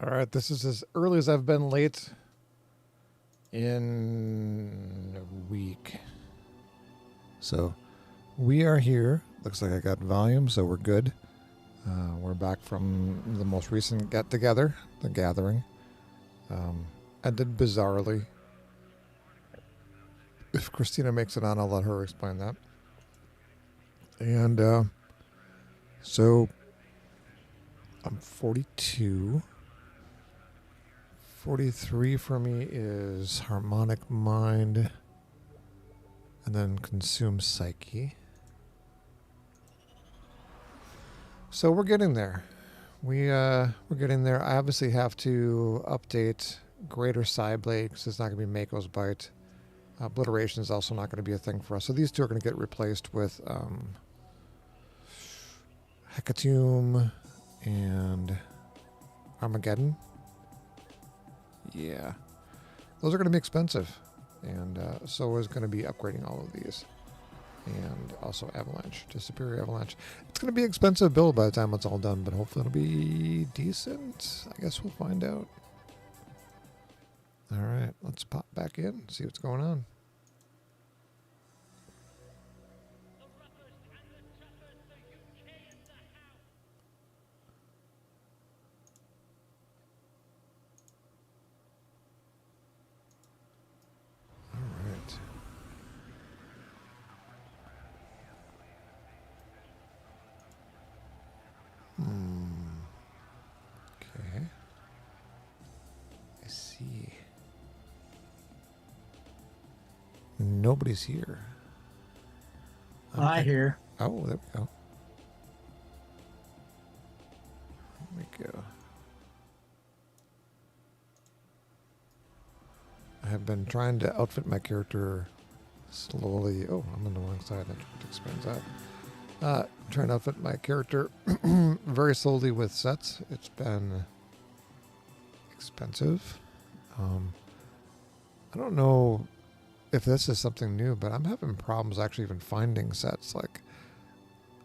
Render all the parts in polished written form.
All right, this is as early as I've been late in a week. So we are here. Looks like I got volume, so we're good. We're back from the most recent get-together, the gathering. Ended bizarrely. If Christina makes it on, I'll let her explain that. And so I'm 42. 43 for me is harmonic mind, and then consume psyche. So we're getting there. We're getting there. I obviously have to update Greater Psyblade because it's not going to be Mako's Bite. Obliteration is also not going to be a thing for us. So these two are going to get replaced with Hecatomb and Armageddon. Yeah. Those are going to be expensive. And so is going to be upgrading all of these. And also Avalanche, to Superior Avalanche. It's going to be an expensive build by the time it's all done, but hopefully it'll be decent. I guess we'll find out. All right, let's pop back in, see what's going on. All right. Okay. I see. Nobody's here. I hear. Oh, there we go. There we go. I have been trying to outfit my character slowly. Oh, I'm on the wrong side. That expands out. Trying to outfit my character very slowly with sets. It's been expensive. I don't know if this is something new, but I'm having problems actually even finding sets. Like,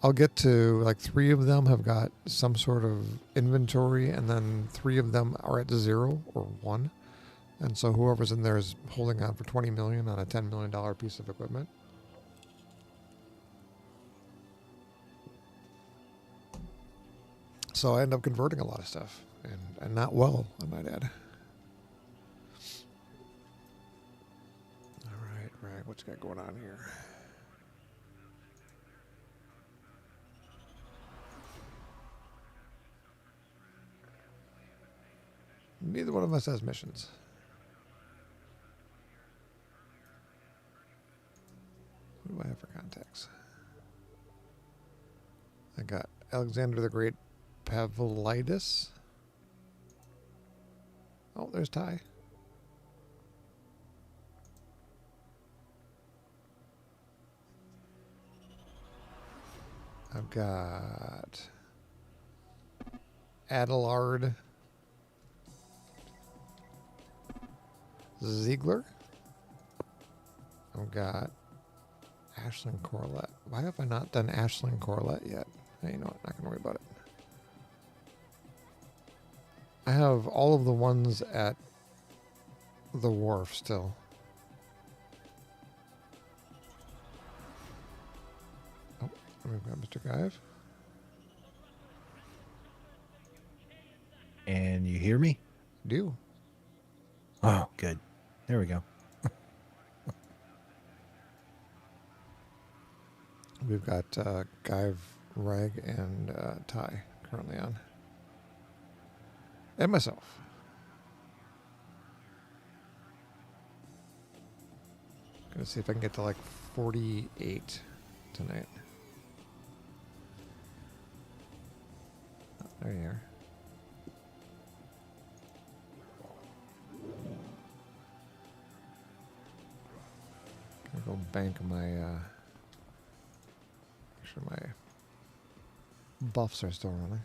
I'll get to like 3 of them have got some sort of inventory, and then 3 of them are at 0 or 1. And so whoever's in there is holding on for $20 million on a $10 million piece of equipment. So I end up converting a lot of stuff, and not well, I might add. All right, what's got going on here? Neither one of us has missions. What do I have for contacts? I got Alexander the Great Pavlidis. Oh, there's Ty. I've got Adelard Ziegler. I've got Ashland Corlett. Why have I not done Ashland Corlett yet? Hey, you know what? Not going to worry about it. I have all of the ones at the wharf still. Oh, we've got Mr. Give. And you hear me? Do. Oh, good. There we go. We've got Give, Reg, and Ty currently on. And myself. Gonna see if I can get to like 48 tonight. Oh, there you are. Gonna go bank my make sure my buffs are still running.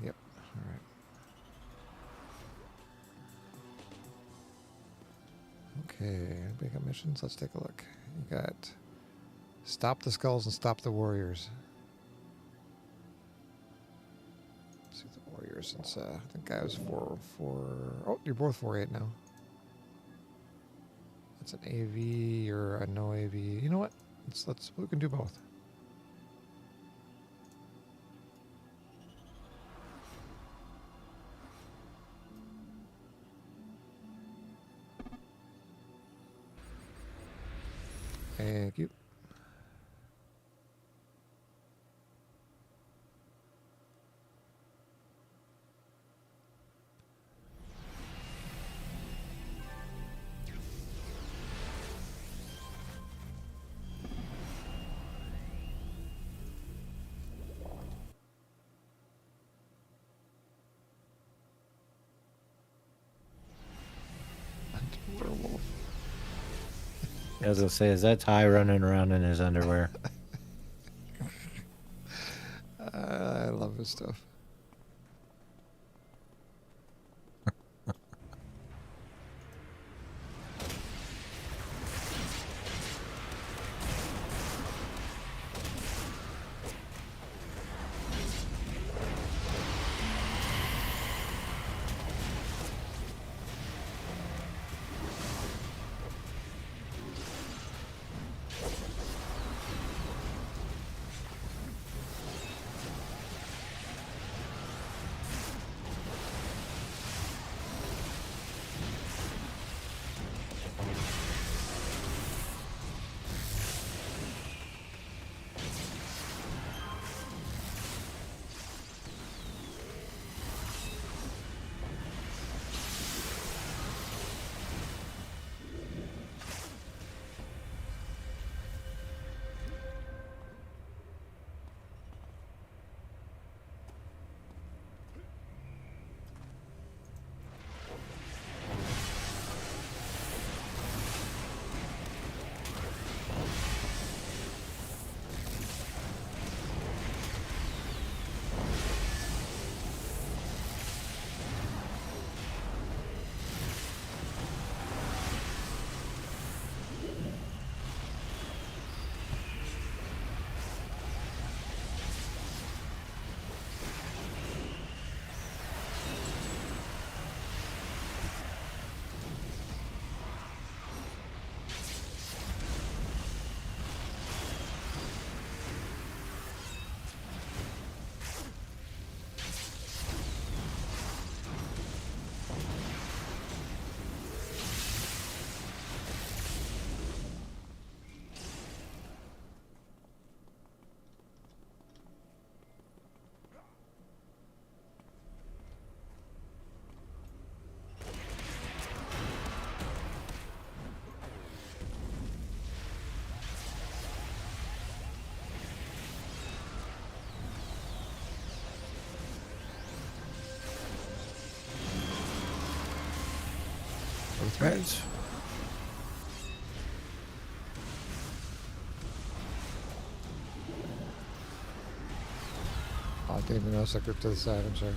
Yep. All right. Okay. Anybody got missions? Let's take a look. You got Stop the Skulls and Stop the Warriors. see the warrior since I think I was 4. Oh, you're both 4/8 now. That's an AV or a no AV. You know what? Let's we can do both. Thank you. Werewolf. I was gonna say, is that Ty running around in his underwear? I love his stuff. Right. Oh, I didn't even notice I clicked to the side. I'm sorry.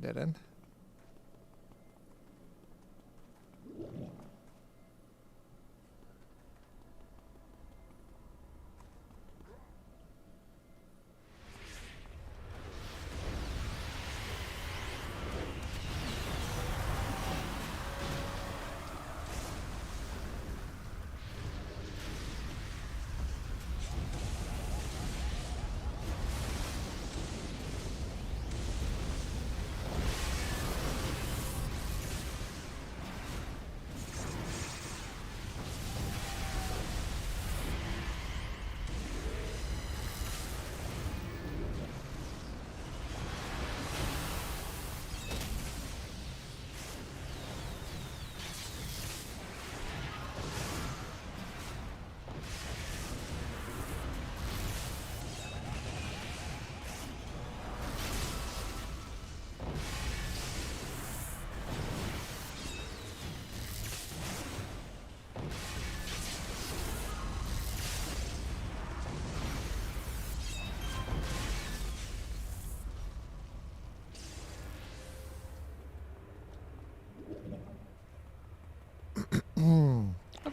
Dead end.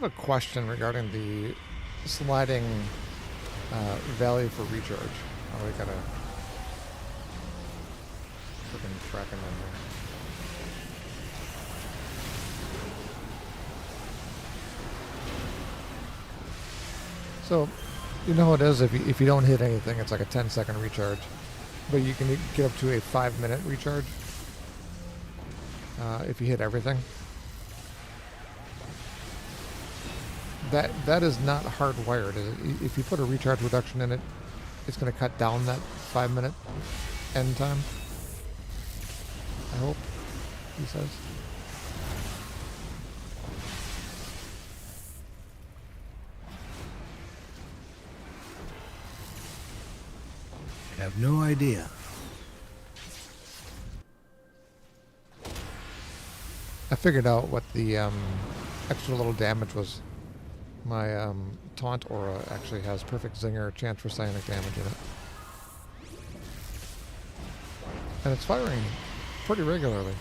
have a question regarding the sliding value for recharge. Oh, we gotta freaking track him in here. So, you know how it is if you don't hit anything, it's like a 10-second recharge. But you can get up to a 5-minute recharge if you hit everything. That is not hardwired. If you put a recharge reduction in it, it's going to cut down that 5-minute end time. I hope, he says. I have no idea. I figured out what the extra little damage was. My taunt aura actually has perfect zinger chance for psionic damage in it. And it's firing pretty regularly.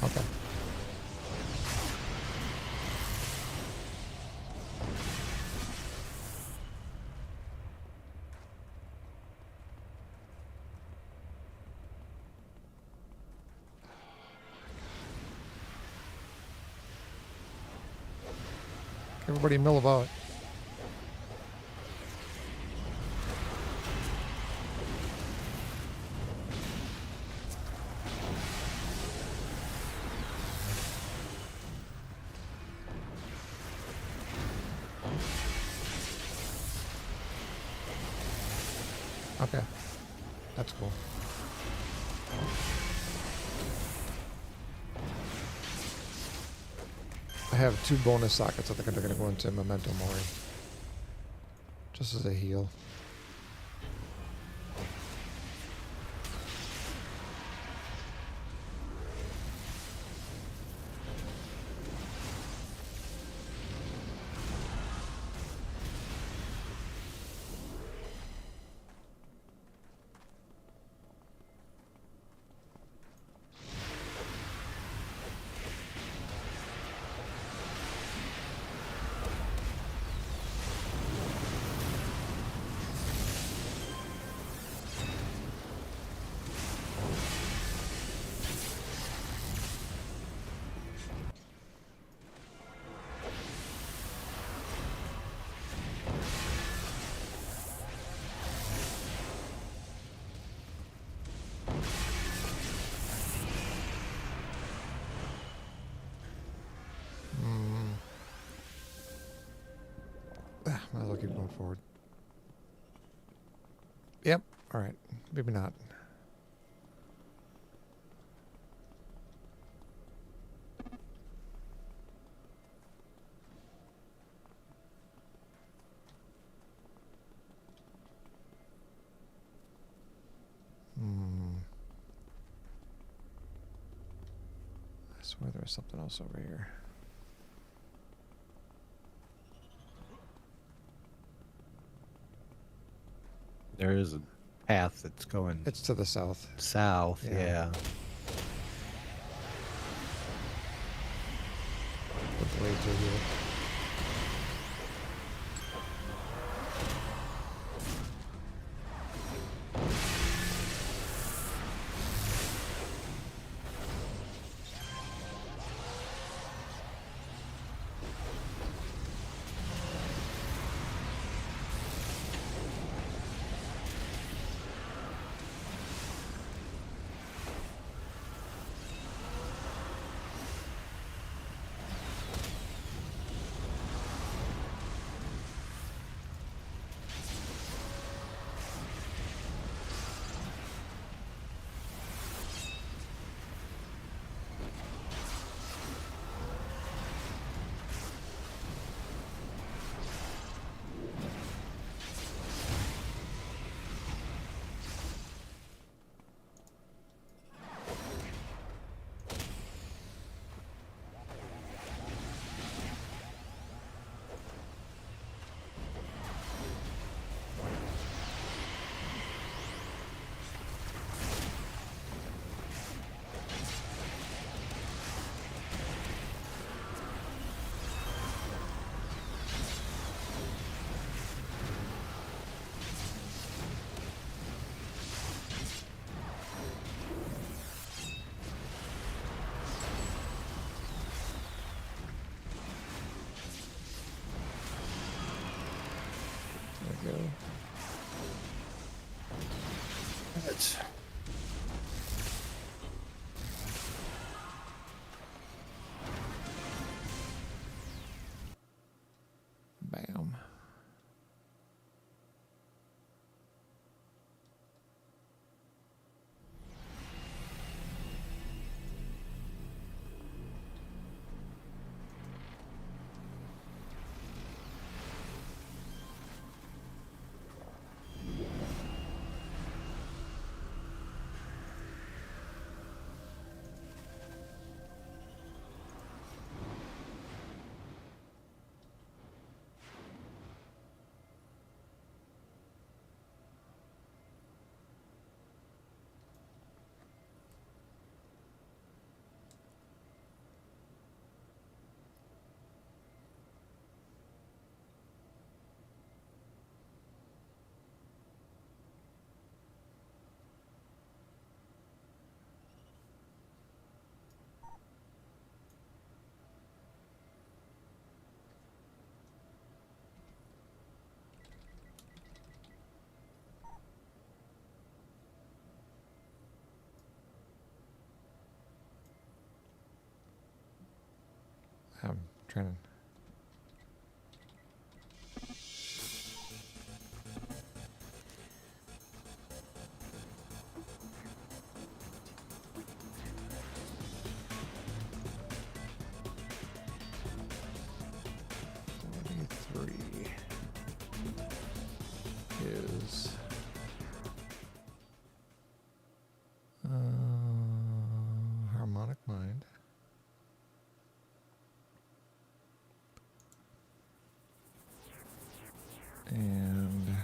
Okay. Everybody mill about. Okay. That's cool. I have 2 bonus sockets I think they're going to go into Memento Mori. Just as a heal. Might as well keep going forward. Yep. All right. Maybe not. I swear there's something else over here. There is a path that's going It's to the south. south, Yeah. yeah. The blades are here. we go. That's Bam. I'm trying to. Is harmonic mind. And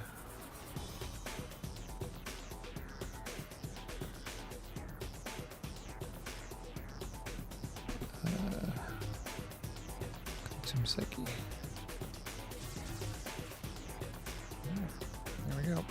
consume psyche. There we go.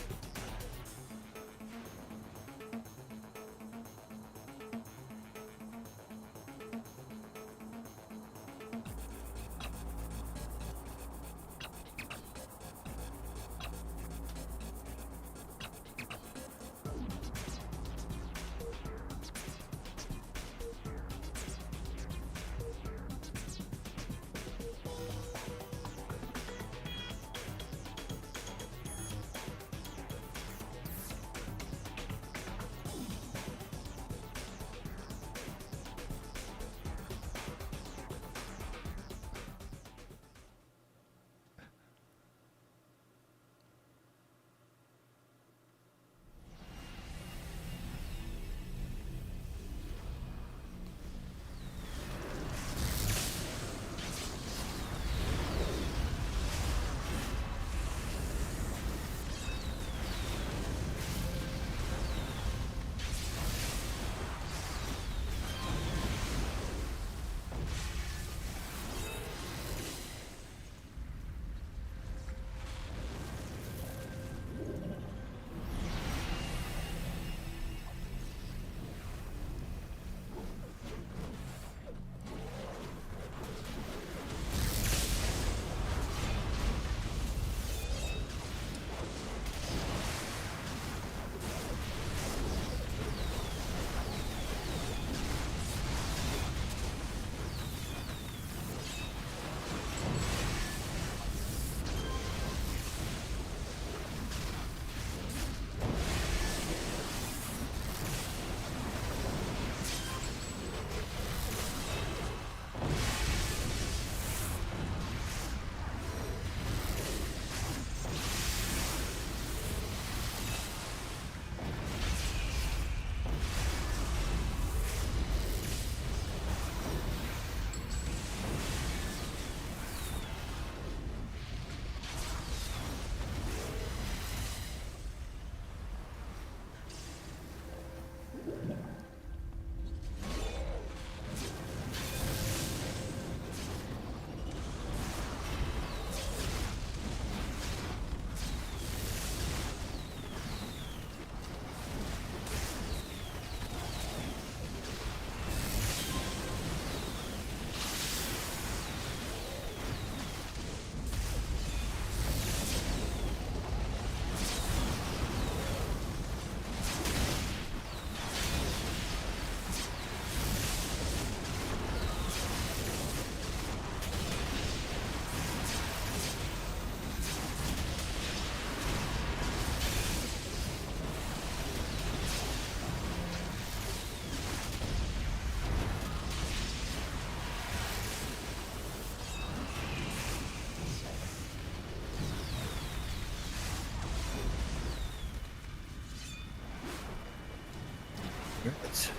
Right.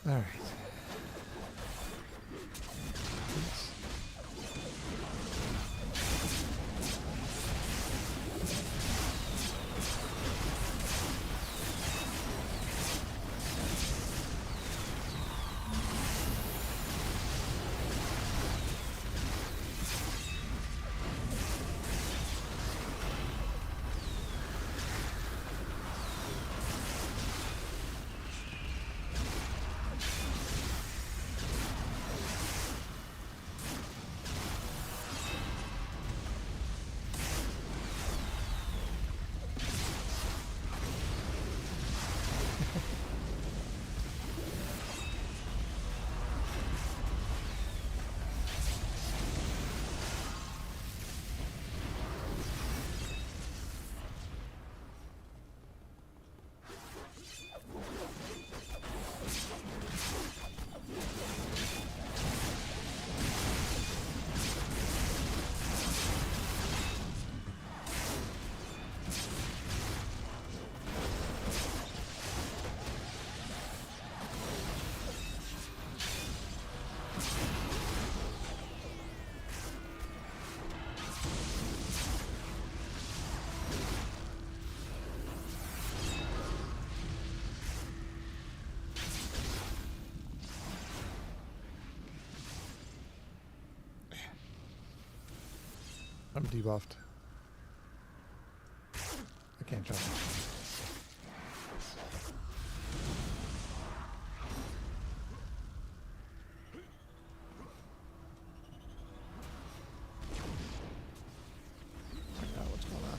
All right. I'm debuffed. I can't jump. Check out what's going on.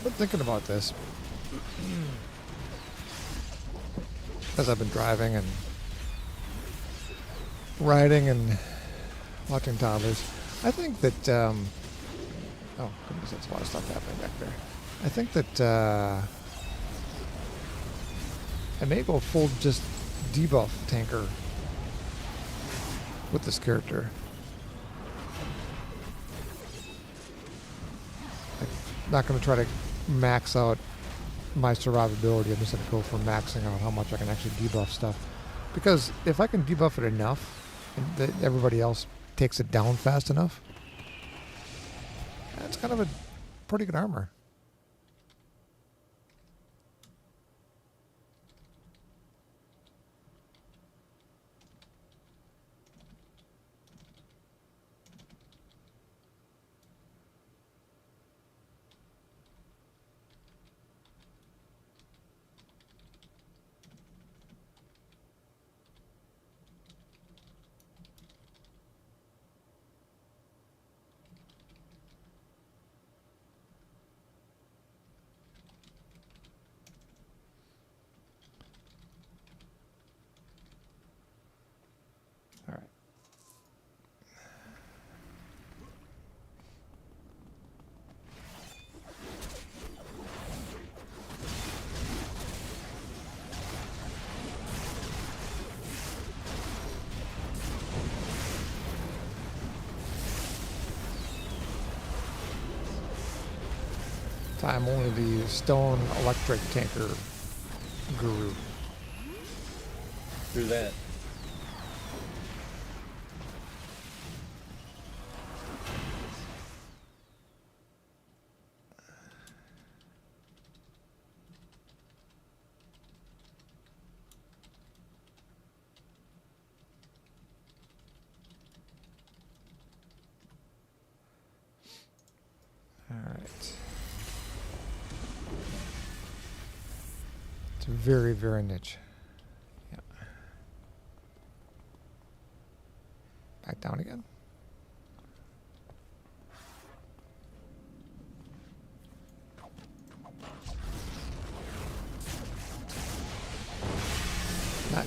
Been thinking about this as I've been driving and riding and watching toddlers. I think that oh goodness, that's a lot of stuff happening back there. I think that I may go full just debuff tanker with this character. I'm not going to try to max out my survivability. I'm just going to go for maxing out how much I can actually debuff stuff. Because if I can debuff it enough, and that everybody else takes it down fast enough. That's kind of a pretty good armor. All right. I'm only the stone electric tanker guru. Through that. All right. It's very, very niche. Yeah. Back down again.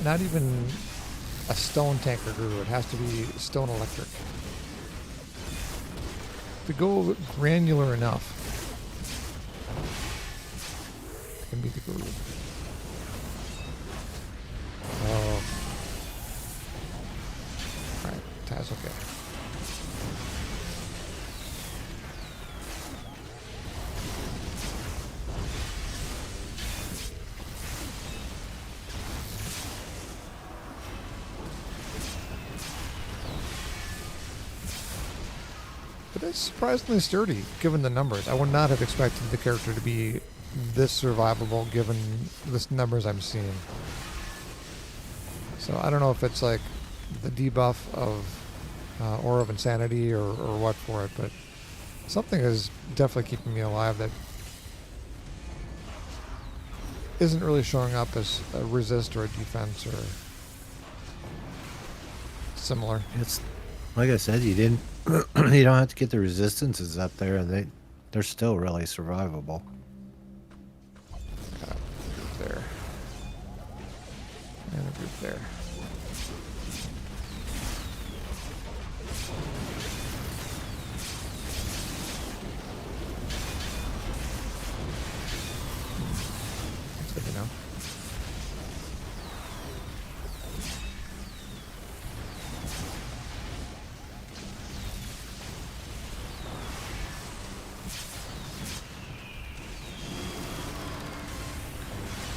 Not even a stone tanker guru. It has to be stone electric. To go granular enough, it can be the guru. Oh. Alright, that's okay. But it's surprisingly sturdy, given the numbers. I would not have expected the character to be this survivable, given the numbers I'm seeing. So I don't know if it's like the debuff of Aura of Insanity or what for it, but something is definitely keeping me alive that isn't really showing up as a resist or a defense or similar. It's like I said, you didn't. You don't have to get the resistances up there, and they're still really survivable. Got a group there, and a group there. That's good to know.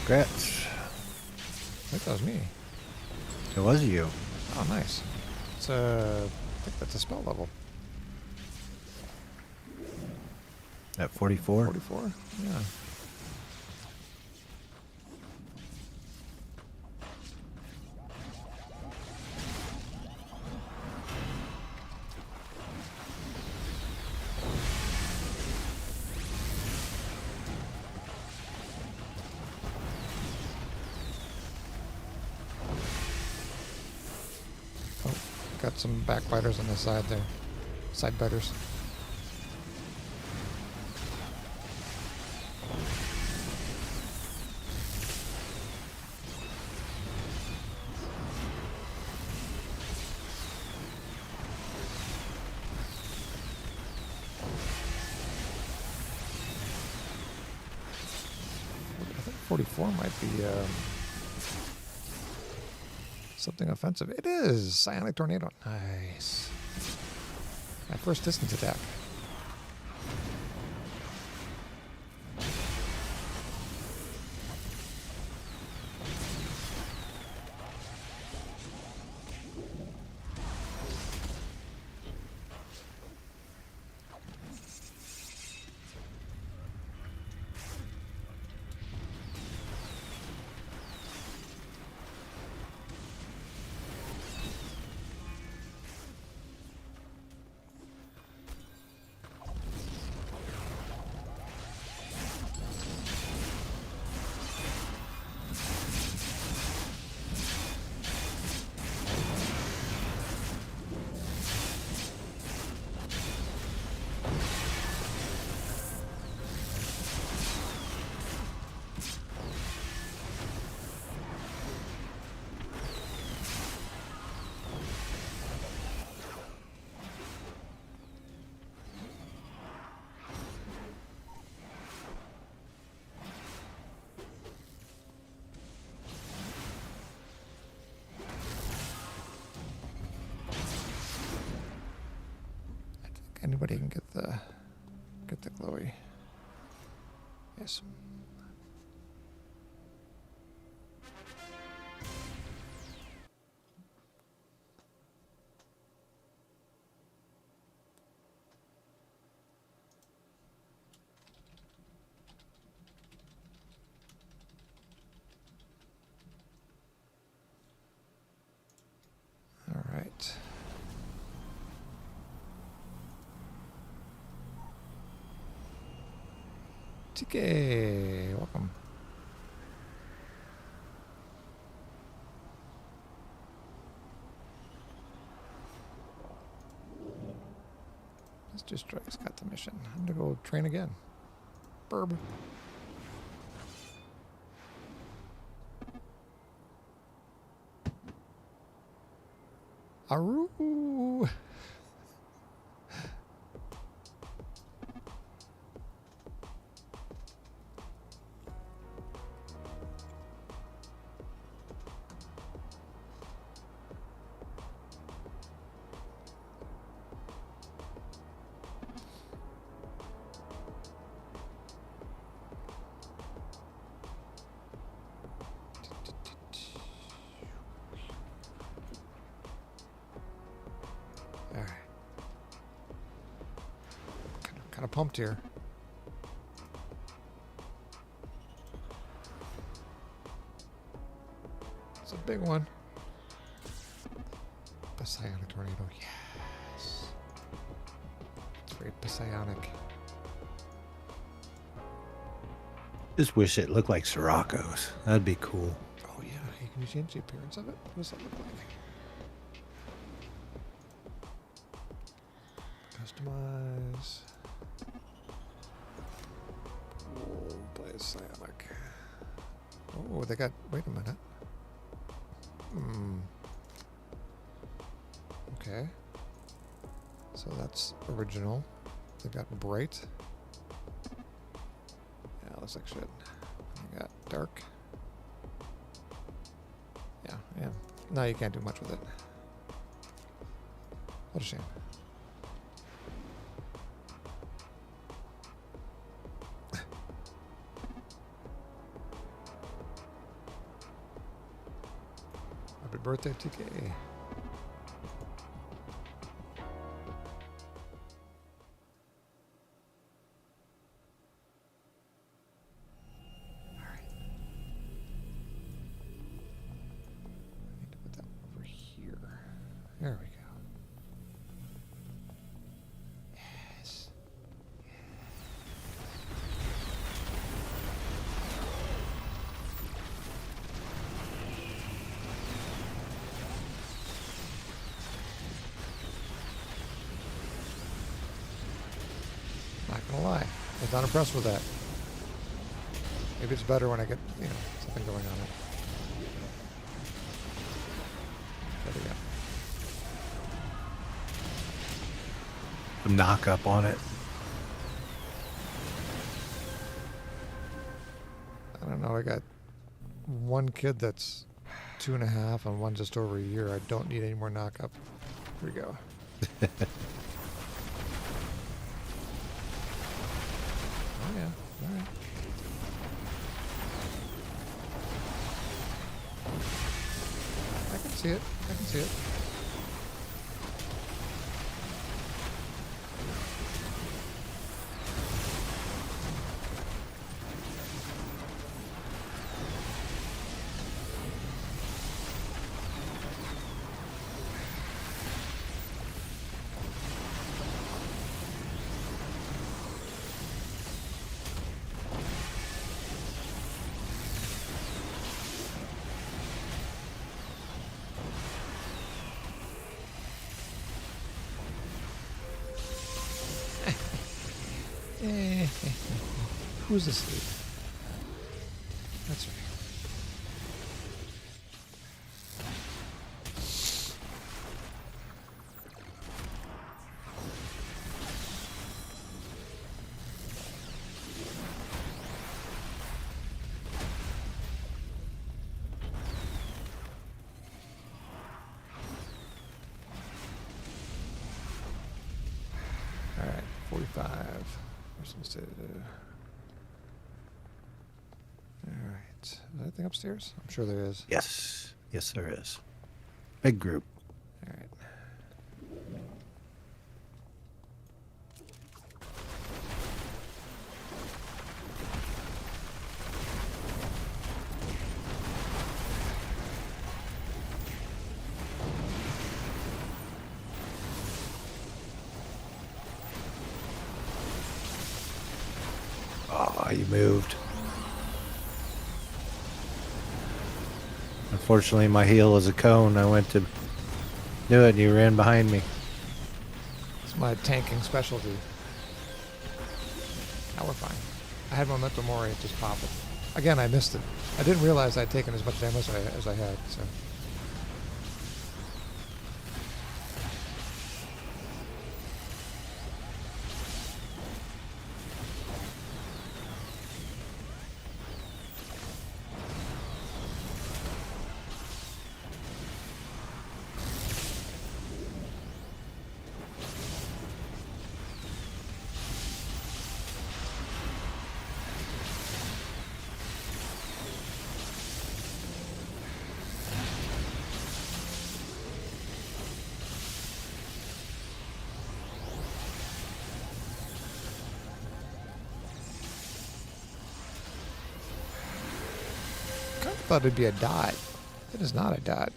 Congrats. I think that was me. It was you. Oh, nice. It's I think that's a spell level. At 44? 44? Yeah. Got some backbiters on the side there. Side biters. I think 44 might be something offensive. It is! Psionic Tornado. Nice. My first distance attack. anybody can get the glowy. Yes. All right. TK, welcome. Let's just try. He's got the mission. I'm gonna go train again. Burb. Aroo. All right. Kind of pumped here. It's a big one. Psionic tornado. Yes. It's very psionic. Just wish it looked like Sirocco's. That'd be cool. Oh yeah, you can change the appearance of it. What does that look like? Customize. Oh, play psionic. Oh, they got. Wait a minute. Okay. So that's original. They've got bright. Yeah, looks like shit. They got dark. Yeah. No, you can't do much with it. What a shame. Happy birthday, TK. There we go. Yes. Not gonna lie, I was not impressed with that. Maybe it's better when I get, something going on it. There we go. Knock up on it. I don't know. I got one kid that's 2.5 and one just over a year. I don't need any more knock up. Here we go. Oh yeah. All right. I can see it. I can see it. Who's asleep? That's right. All Alright. Is there anything upstairs? I'm sure there is. Yes. Yes, there is. Big group. Alright. Oh, you moved. Unfortunately, my heel is a cone. I went to do it and you ran behind me. It's my tanking specialty. Now we're fine. I had Memento Mori, it just popped it. Again, I missed it. I didn't realize I'd taken as much damage as I had, so. I thought it'd be a dot. It is not a dot.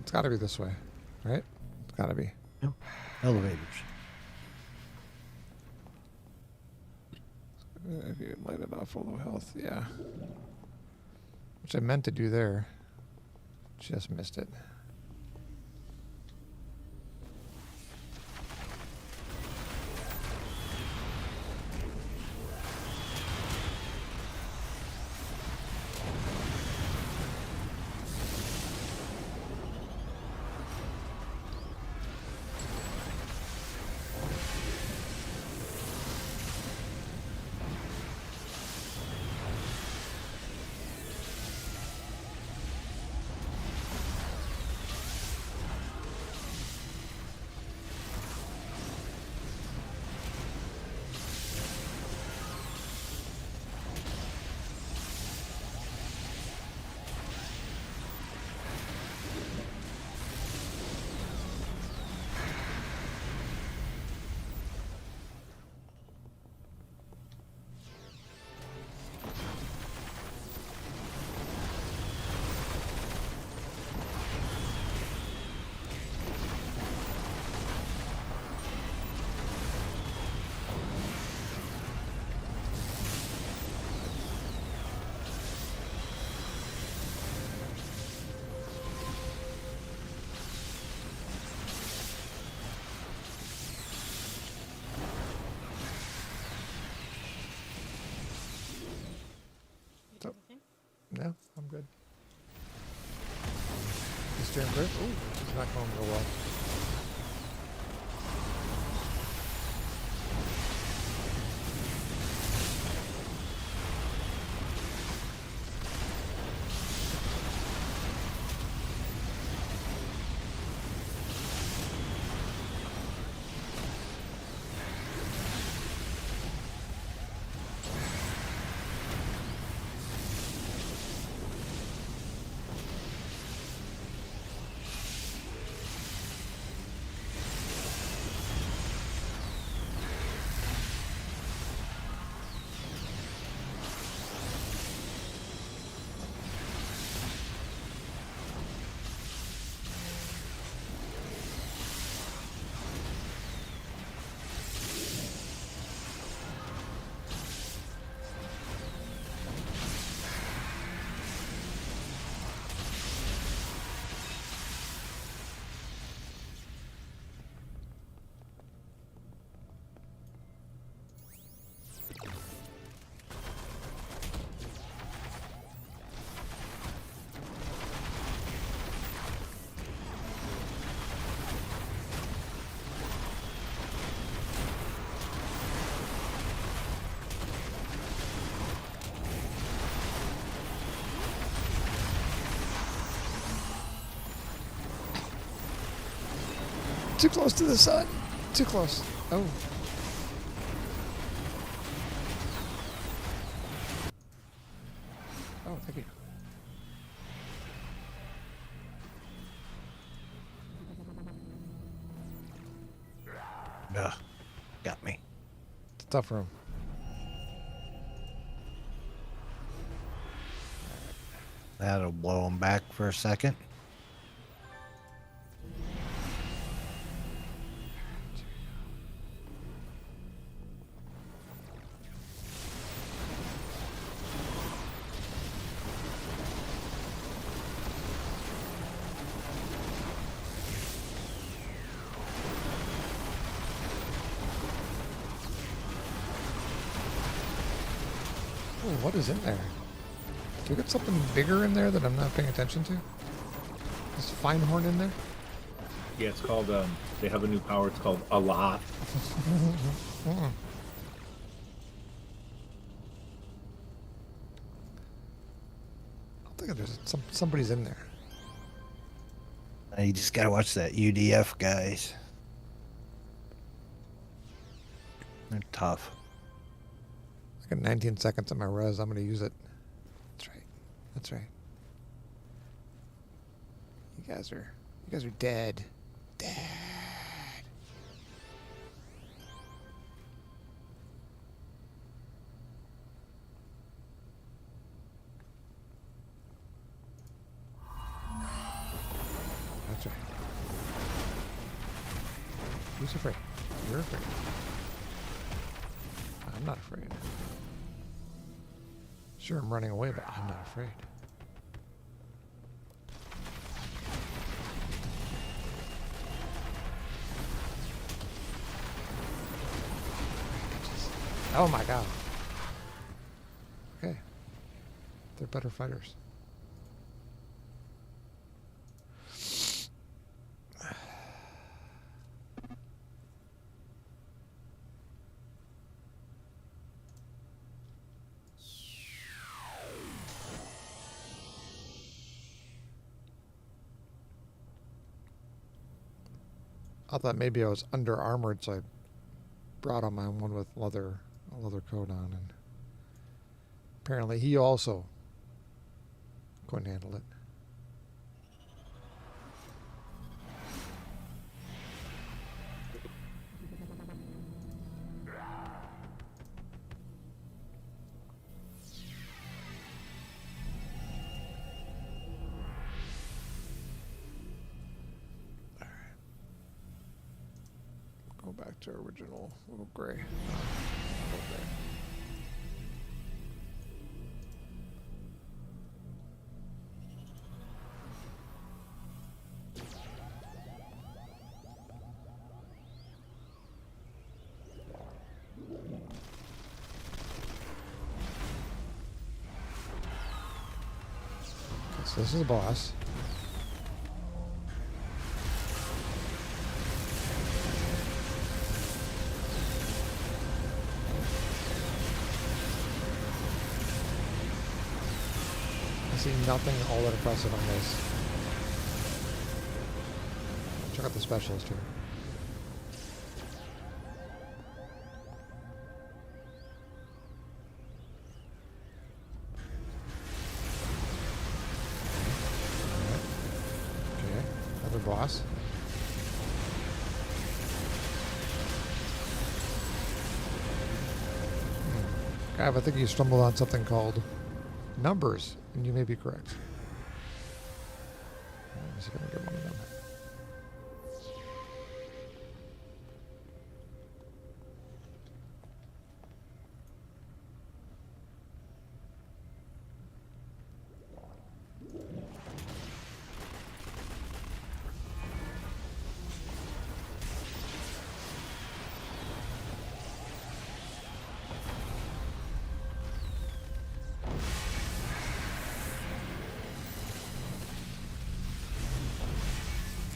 It's got to be this way, right? It's got to be. No. Elevators. If you light it off full of health, yeah. Which I meant to do there. Just missed it. No, I'm good. He's steering clear. Ooh, he's not going real well. Too close to the sun. Too close. Oh. Oh, thank you. Ugh, got me. It's a tough room. That'll blow him back for a second. Ooh, what is in there? Do we get something bigger in there that I'm not paying attention to? Is Feinhorn in there? Yeah, it's called, they have a new power. It's called a lot. I think there's somebody's in there. You just gotta watch that UDF, guys. They're tough. I got 19 seconds on my res. I'm going to use it. That's right. That's right. You guys are dead. Dead. That's right. Who's afraid? You're afraid. I'm not afraid. Sure, I'm running away, but I'm not afraid. Oh my god. Okay. They're better fighters. I thought maybe I was under armored, so I brought on my one with a leather coat on, and apparently he also couldn't handle it. Back to original little gray. Little gray. Okay, so this is the boss. See nothing all that impressive on this. Check out the specialist here. Okay, another boss. Gav, I think you stumbled on something called numbers, and you may be correct. Let me see if I can get one of them.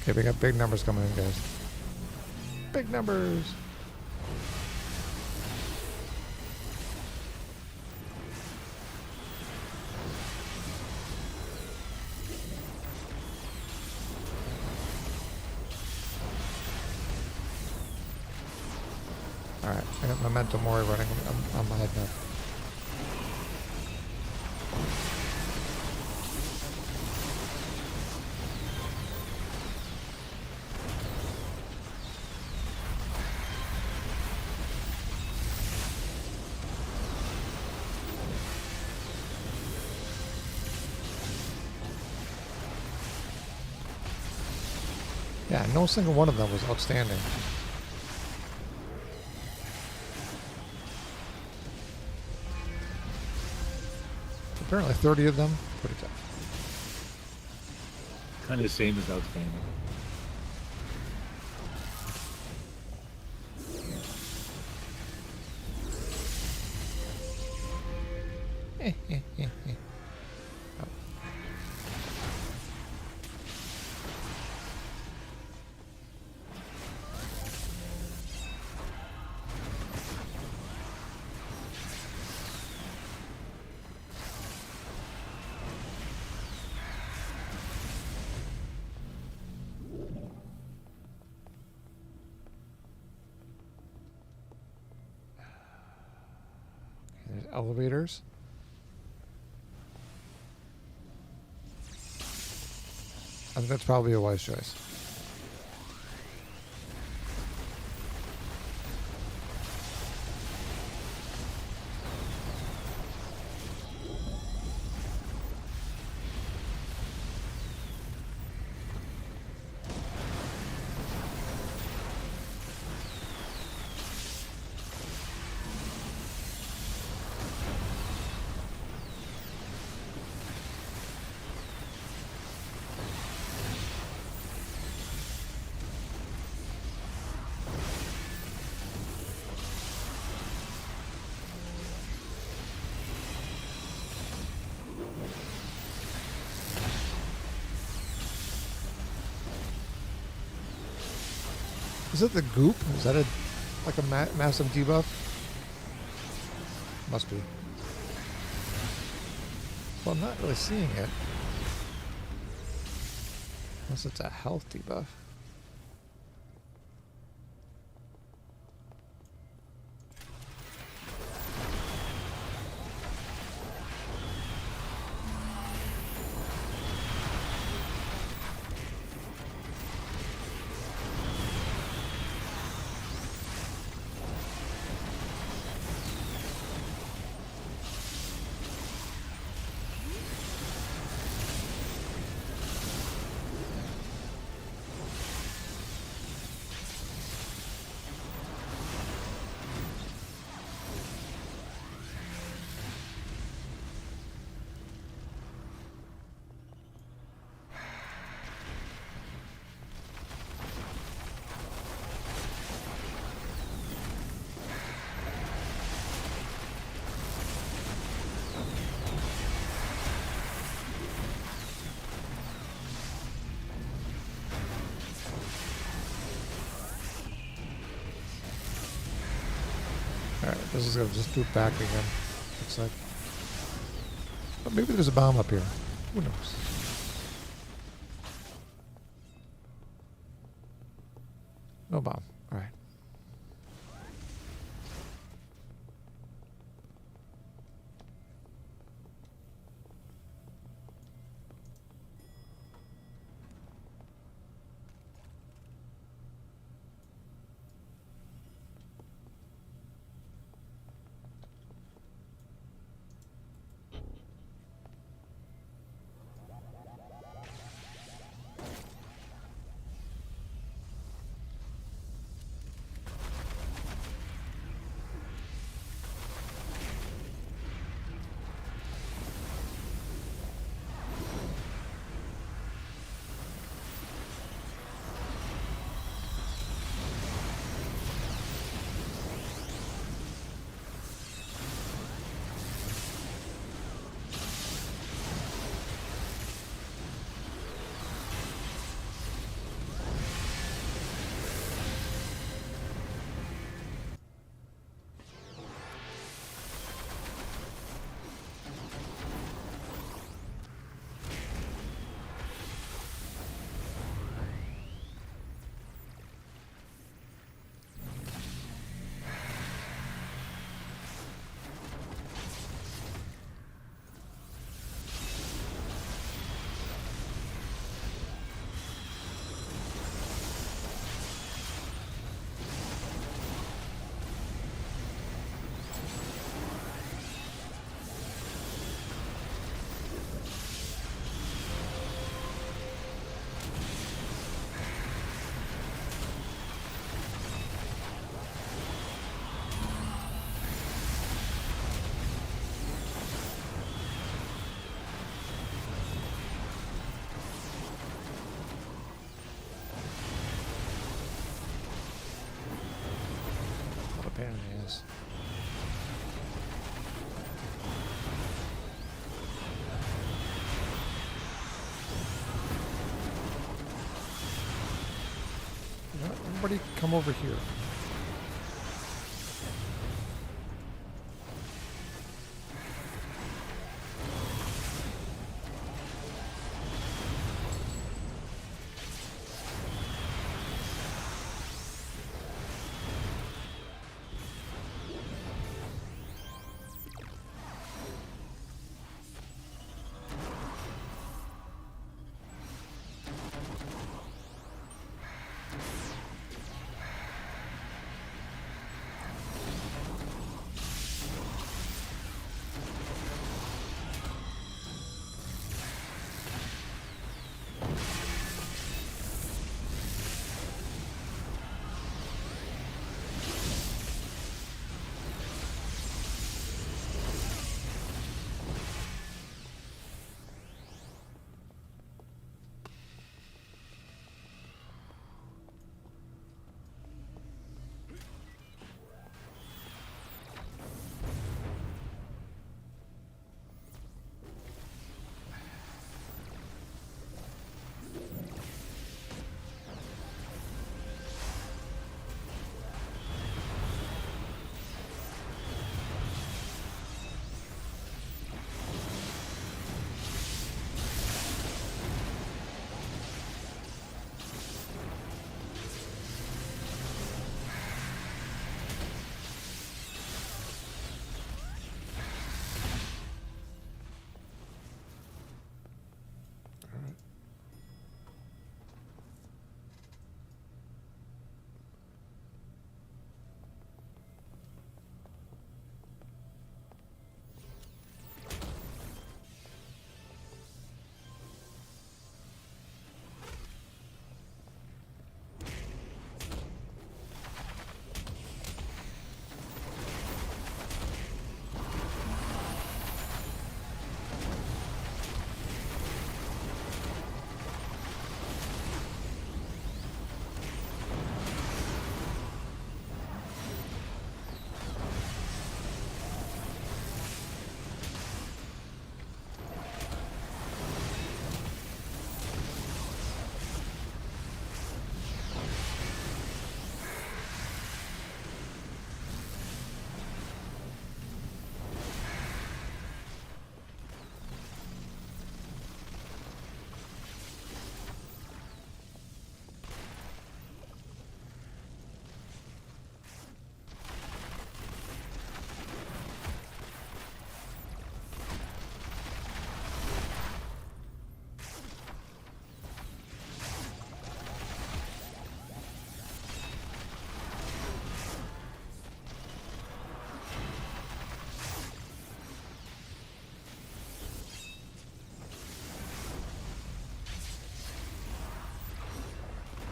Okay, we got big numbers coming in, guys. Big numbers. Alright, I got Memento Mori running on my head now. Yeah, no single one of them was outstanding. Apparently 30 of them, pretty tough. Kind of the same as outstanding. There's elevators. I think that's probably a wise choice. Is it the goop? Is that like a massive debuff? Must be. Well, I'm not really seeing it. Unless it's a health debuff. Alright, this is going to just loop back again. Looks like. But maybe there's a bomb up here. Who knows? No bomb. Alright. Pain in the ass. You know what? Everybody come over here.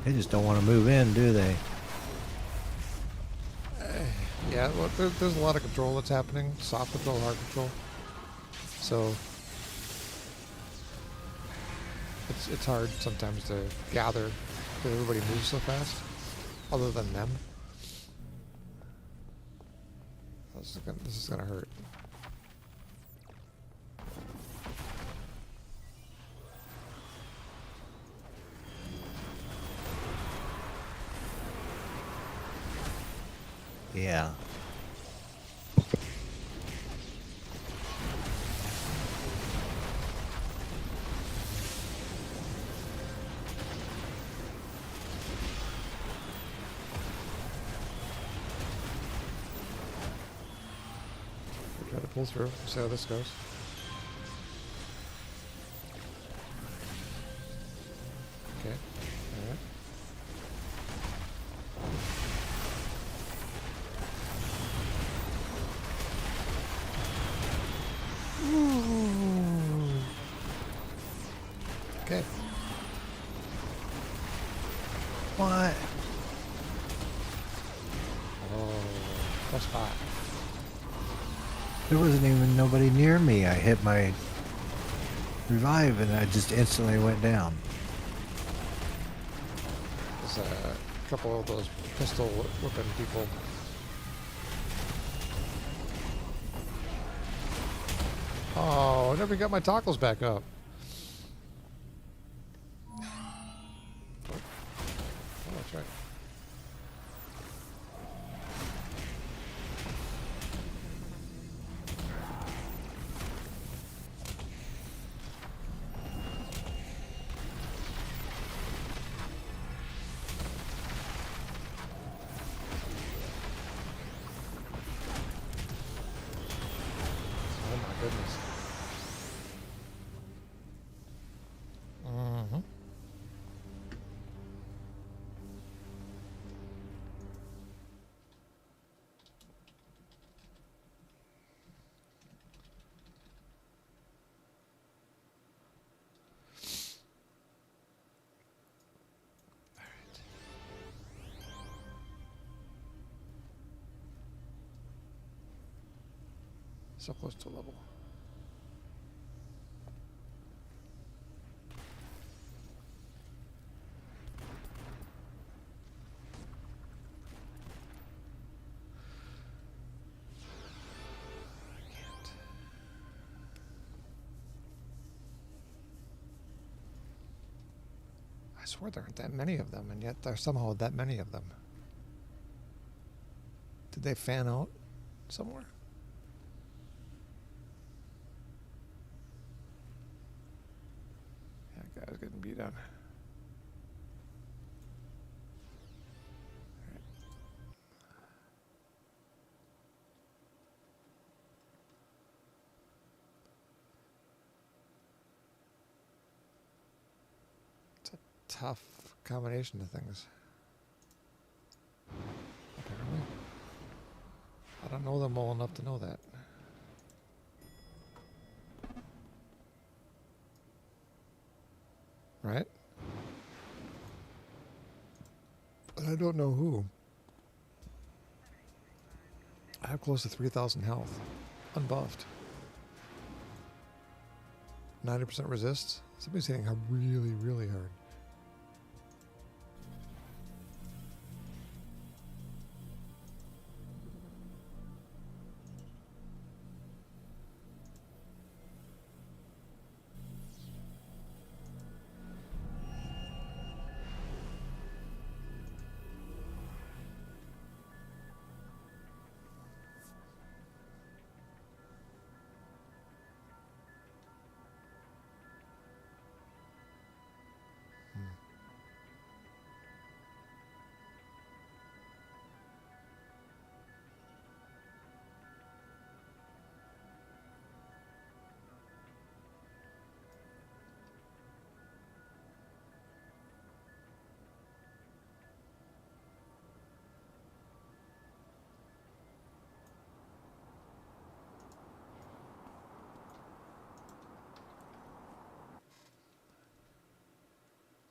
They just don't want to move in, do they? Yeah, well, there's a lot of control that's happening. Soft control, hard control. So it's hard sometimes to gather because everybody moves so fast, other than them. This is gonna hurt. Yeah. We'll try to pull through. See how this goes. Okay. All right. Okay. What? Oh, that's hot. There wasn't even nobody near me. I hit my revive and I just instantly went down. There's a couple of those pistol whipping people. Oh, I never got my toggles back up. Oh, that's right. Oh my goodness. Mm-hmm. So close to level. I can't. I swear there aren't that many of them, and yet there's somehow that many of them. Did they fan out somewhere? Yeah, guy's getting beat on. It's a tough combination of things. Apparently. I don't know them well enough to know that. Right? But I don't know who. I have close to 3,000 health. Unbuffed. 90% resist. Somebody's hitting her really, really hard.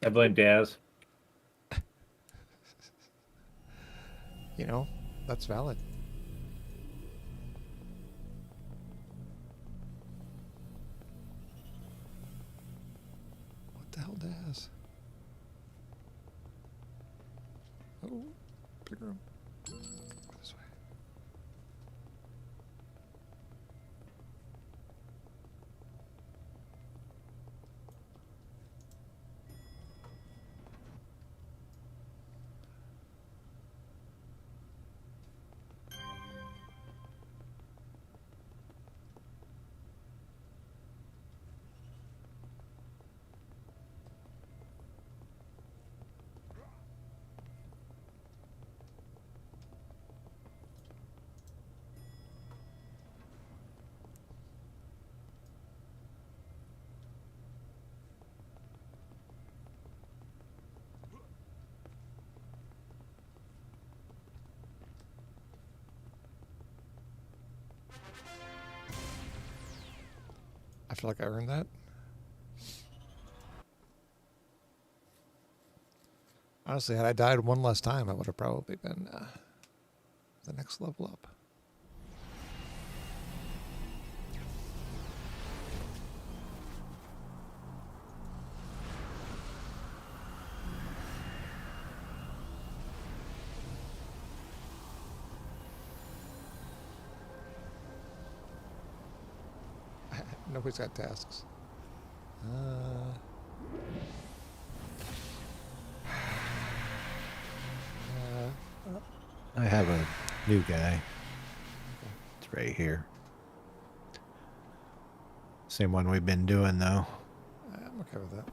I blame Daz. You know, that's valid. What the hell, Daz? Oh, big room. This way. I feel like I earned that. Honestly, had I died one less time, I would have probably been the next level up. Nobody's got tasks. I have a new guy. It's right here. Same one we've been doing, though. I'm okay with that.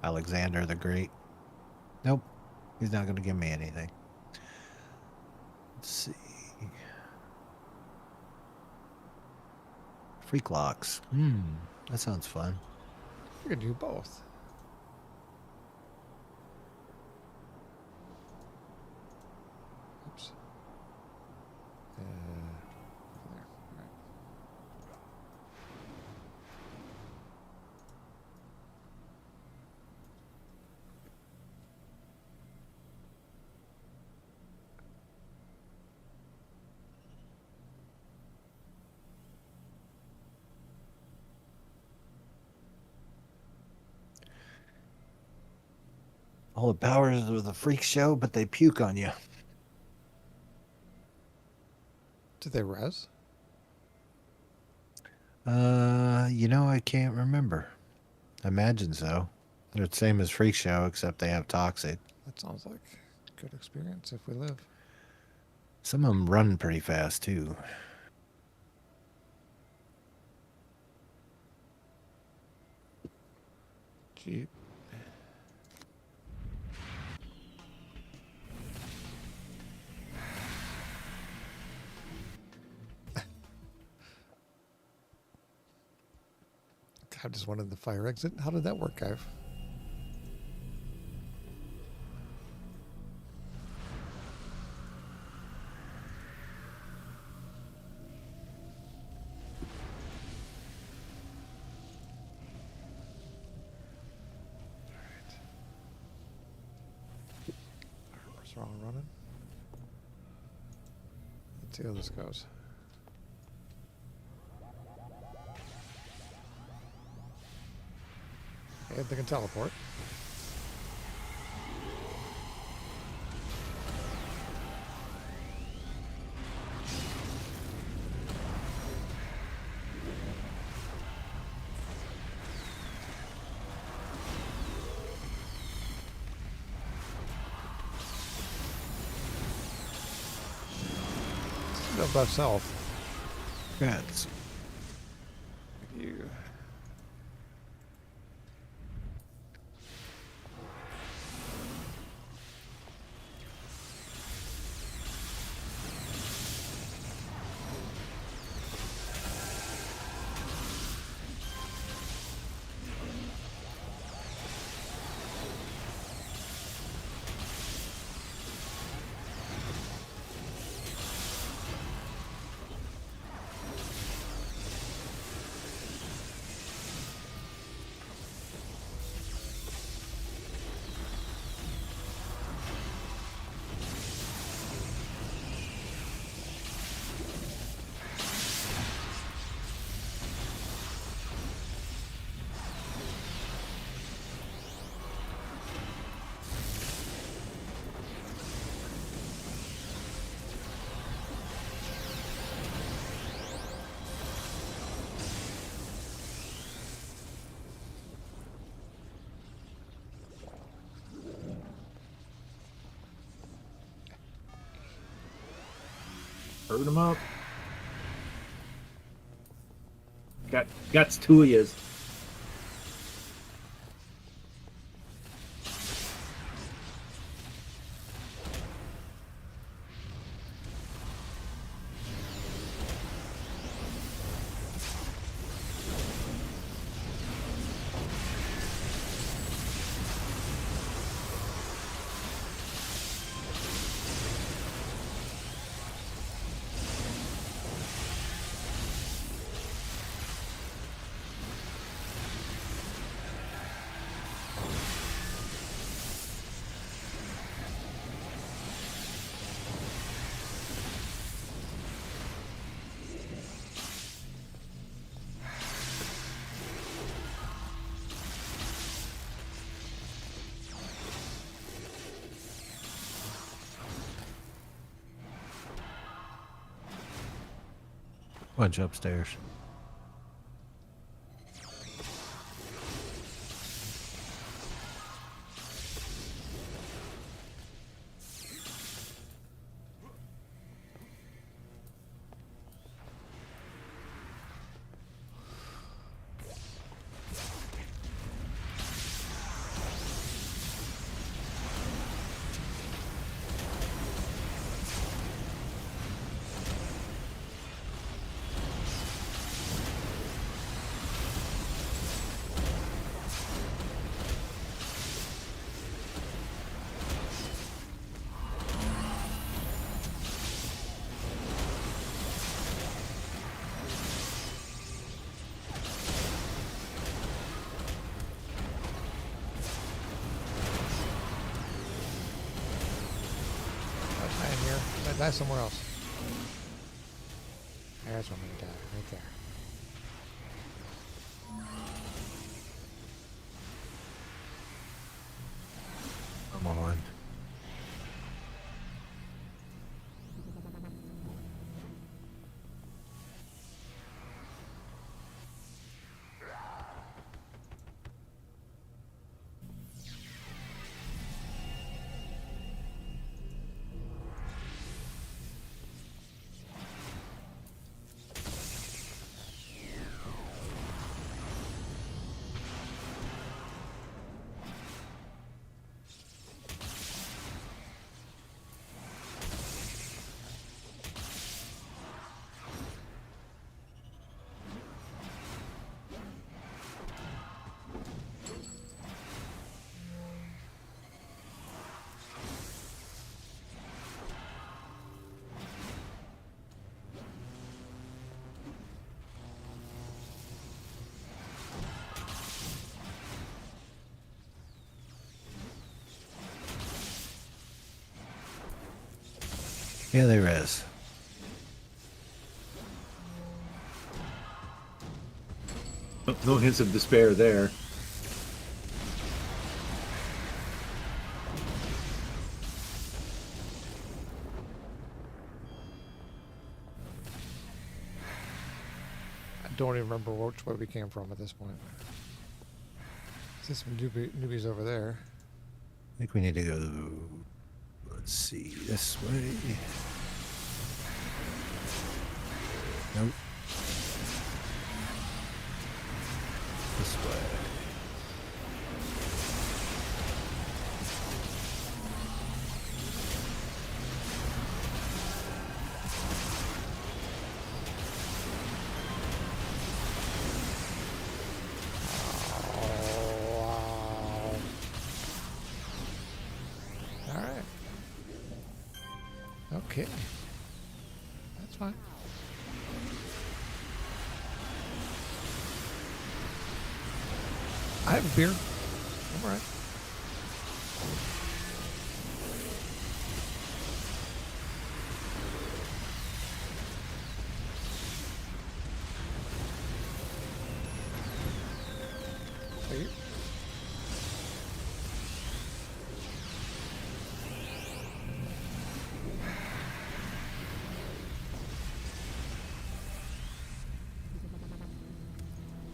Alexander the Great. Nope. He's not going to give me anything. Let's see. Freak locks. That sounds fun. You can do both. Oops. There. All right. All the powers of the freak show, but they puke on you. Did they res? I can't remember. I imagine so. They're the same as freak show, except they have toxic. That sounds like a good experience if we live. Some of them run pretty fast, too. Jeep. I just wanted the fire exit. How did that work, guys? Armors are all running. Let's see how this goes. Okay, they can teleport. Still above self. Congrats. You. Hurt him up. Got two of yous. Bunch upstairs. I'm gonna die somewhere else. There's where I'm gonna die, right there. Come on. Yeah, there is. No hints of despair there. I don't even remember which way we came from at this point. See some newbies over there. I think we need to go, let's see, this way. Nope. This way. Okay. That's fine. I have a beer. I'm alright. Thank you.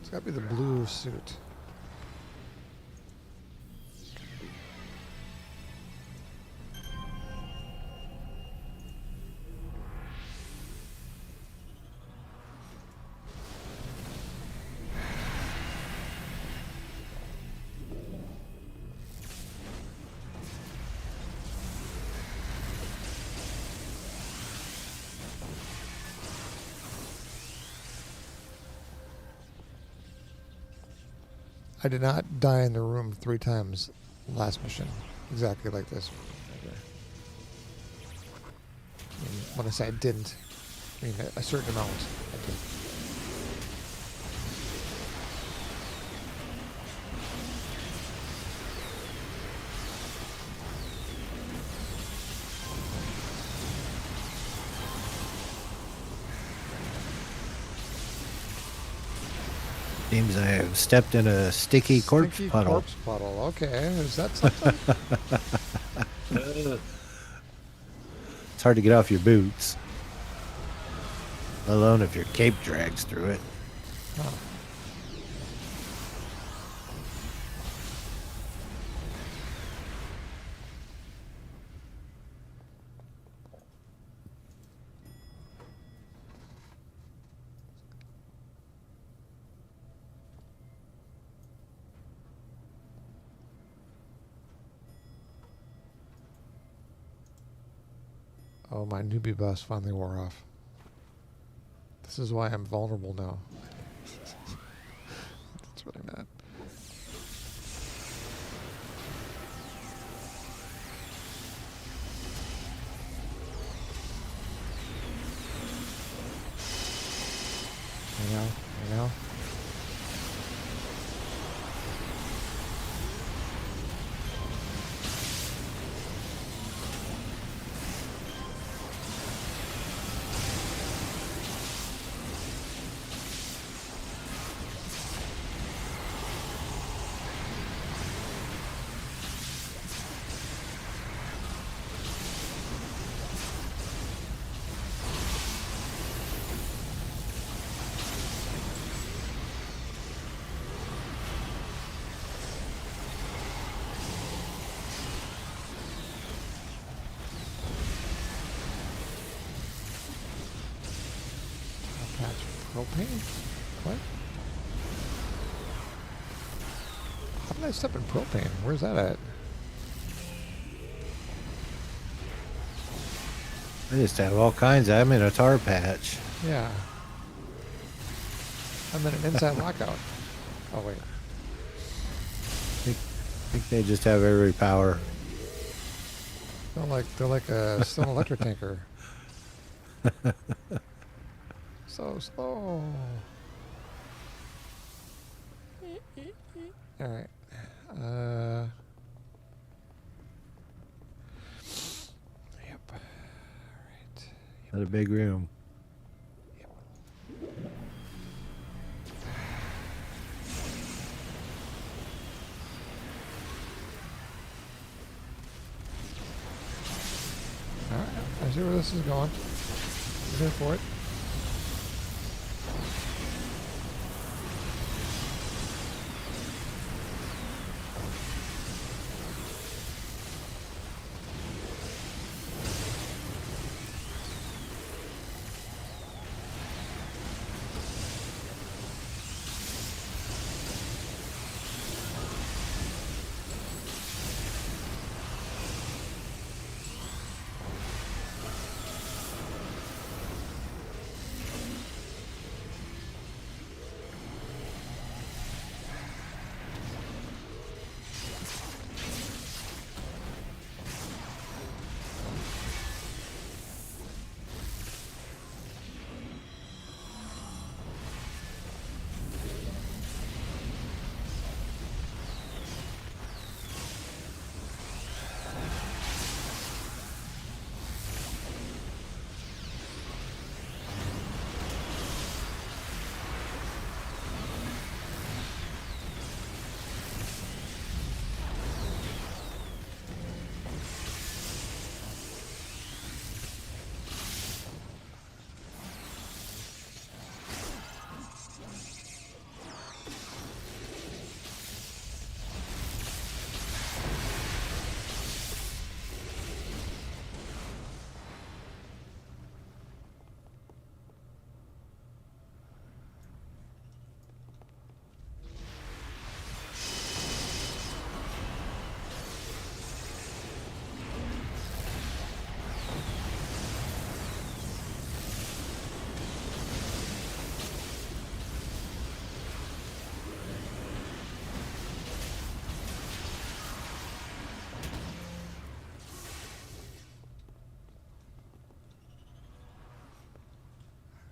It's got to be the blue suit. I did not die in the room 3 times last mission. Exactly like this. I mean, when I say I didn't, I mean a certain amount. I did. Seems I have stepped in a sticky corpse Stinky puddle. Corpse puddle. Okay, is that something? It's hard to get off your boots. Let alone if your cape drags through it. Oh. Oh, my newbie bus finally wore off. This is why I'm vulnerable now. That's what I meant. You know? Propane? What? How did I step in propane? Where's that at? I just have all kinds. I'm in a tar patch. Yeah. I'm in an inside lockout. Oh, wait. I think they just have every power. They're like a still electric tanker. So slow. All right. Yep. All right. Not a big room. Yep. All right. I see where this is going. I'm here for it.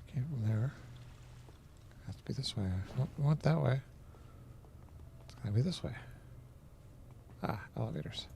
Okay, from there. Has to be this way. Nope, we want that way. It's gonna be this way. Ah, elevators.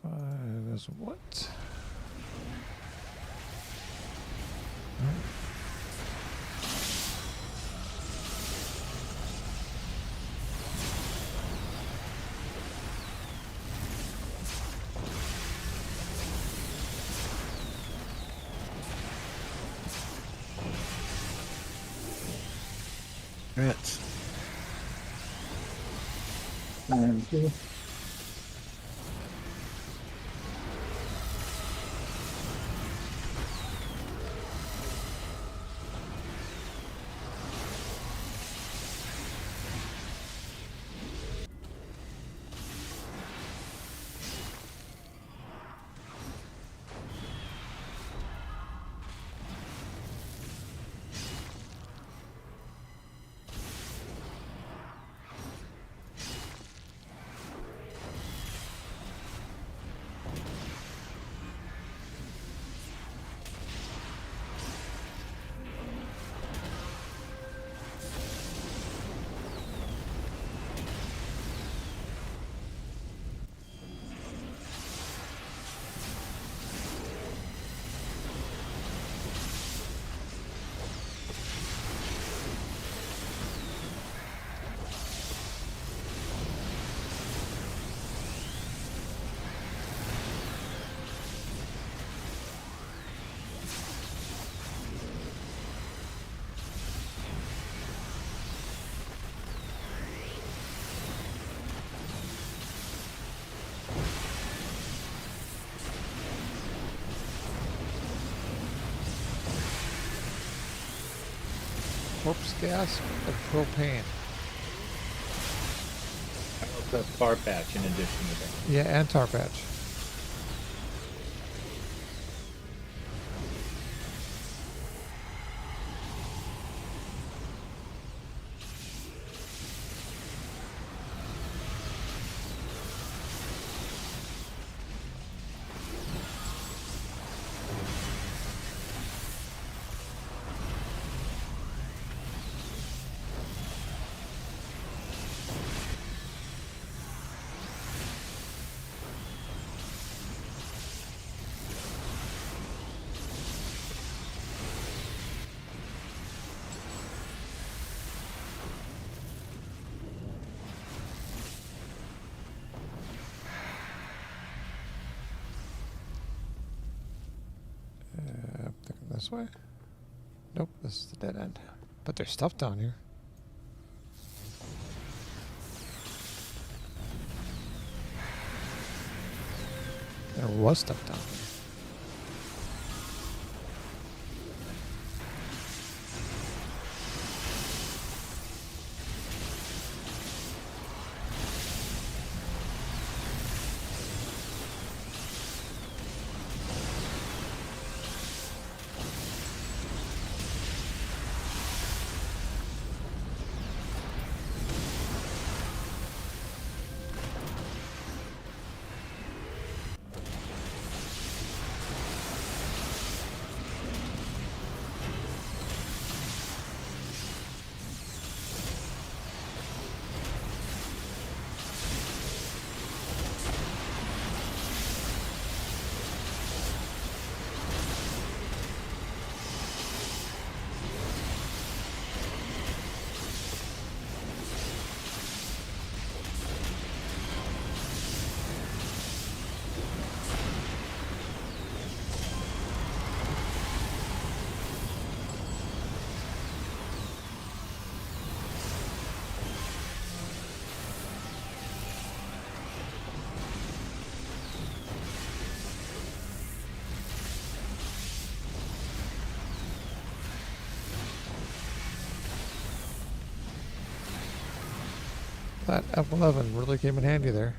Five is what? Rats. Thank you. Corpse gas or propane? The far patch in addition to that. Yeah, and tar patch. Thinking this way. Nope, this is the dead end. But there's stuff down here. There was stuff down here. That F11 really came in handy there.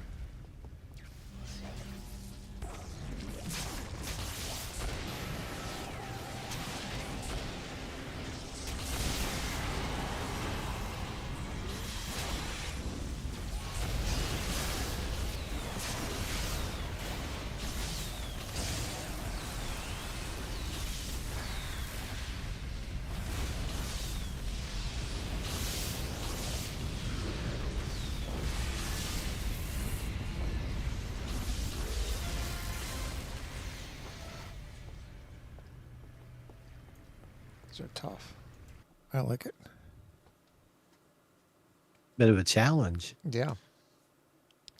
These are tough. I like it. Bit of a challenge. Yeah.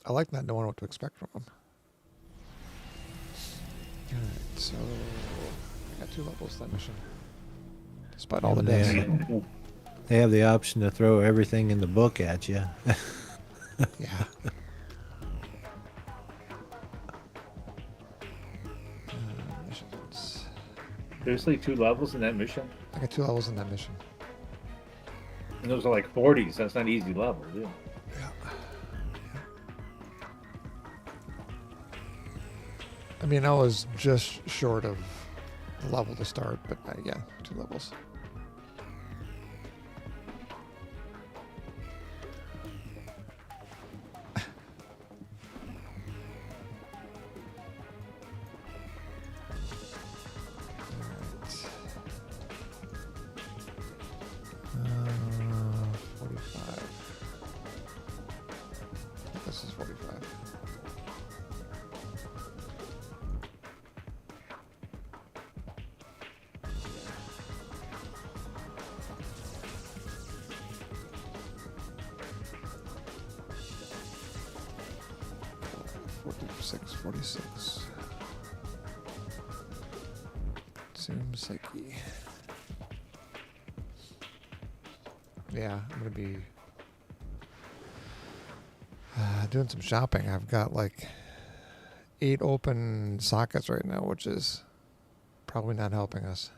I like not knowing what to expect from them. Alright, so I got 2 levels that mission. Despite all the deaths. Yeah. They have the option to throw everything in the book at you. Yeah. Missions. Seriously, 2 levels in that mission? I got 2 levels in that mission. And those are like 40s. That's not easy level, dude. Yeah. I mean, I was just short of the level to start, but yeah, 2 levels. Alright. 45. This is 45. Six, 46. Seems psyche. Yeah, I'm gonna be doing some shopping. I've got like 8 open sockets right now, which is probably not helping us.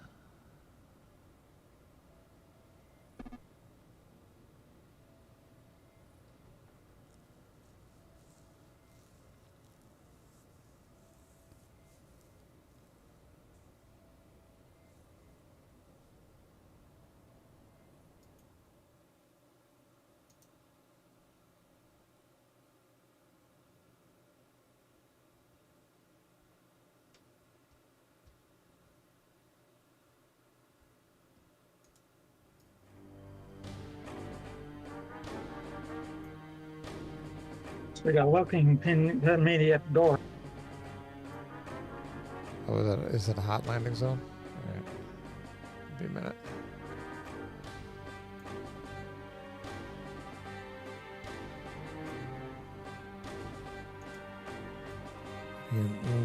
We got a welcoming pin media at the door. Oh, is that a hot landing zone? All right. Be a minute.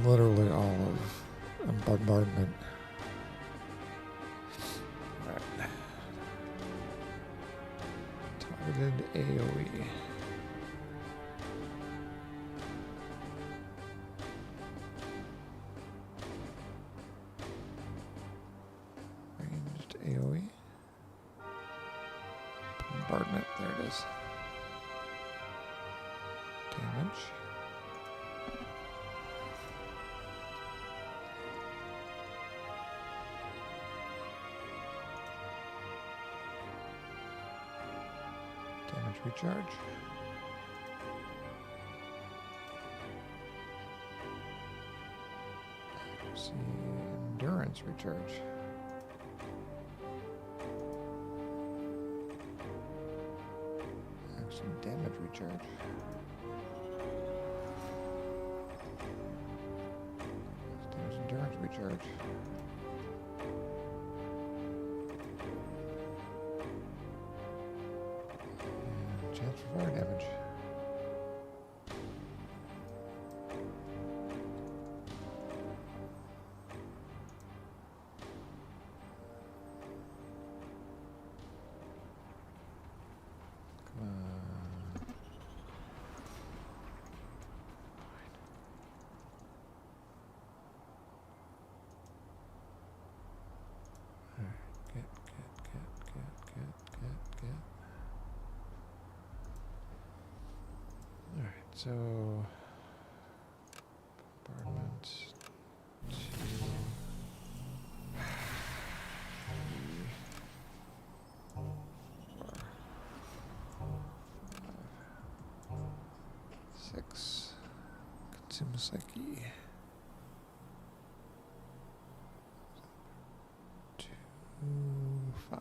Literally all of bombardment. Right. Targeted AoE. Ranged AoE. Bombardment, there it is. Damage. Damage recharge. Accuracy, endurance recharge. Action damage recharge. Damage endurance recharge. Chance for fire damage. Come on. Alright, get. Alright, so bombardment 2, 6. Consume psyche. 2, 5.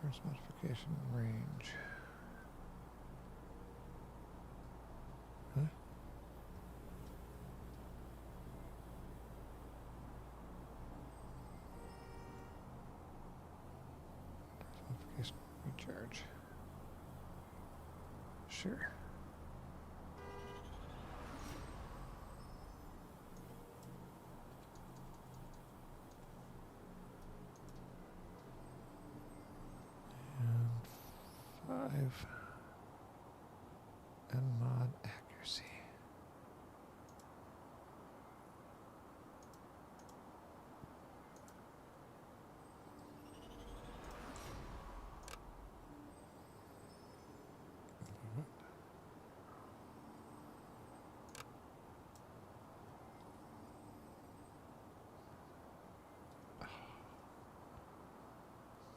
Turns modification range. Huh? Turns modification recharge. Sure. And 5. And mod accuracy.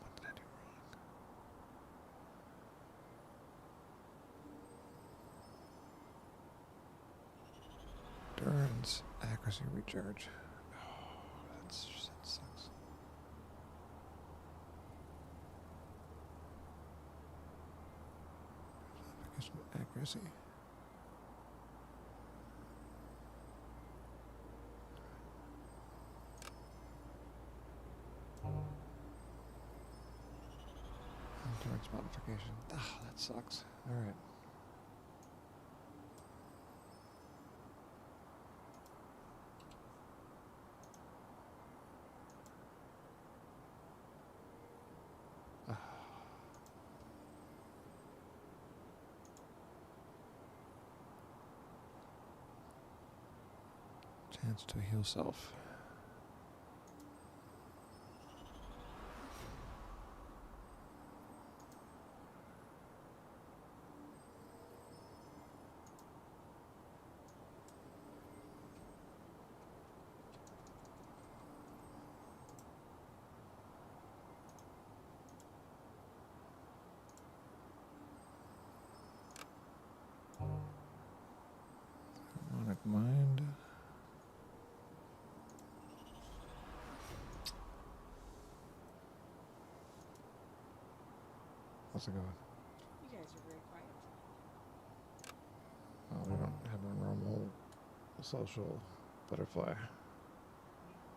What did I do wrong? Endurance accuracy recharge. Oh, that sucks. Modification accuracy. Endurance modification. Ah, that sucks. All right. Chance to heal self. Harmonic mind. How's it going? You guys are very quiet. Oh, we don't have a normal social butterfly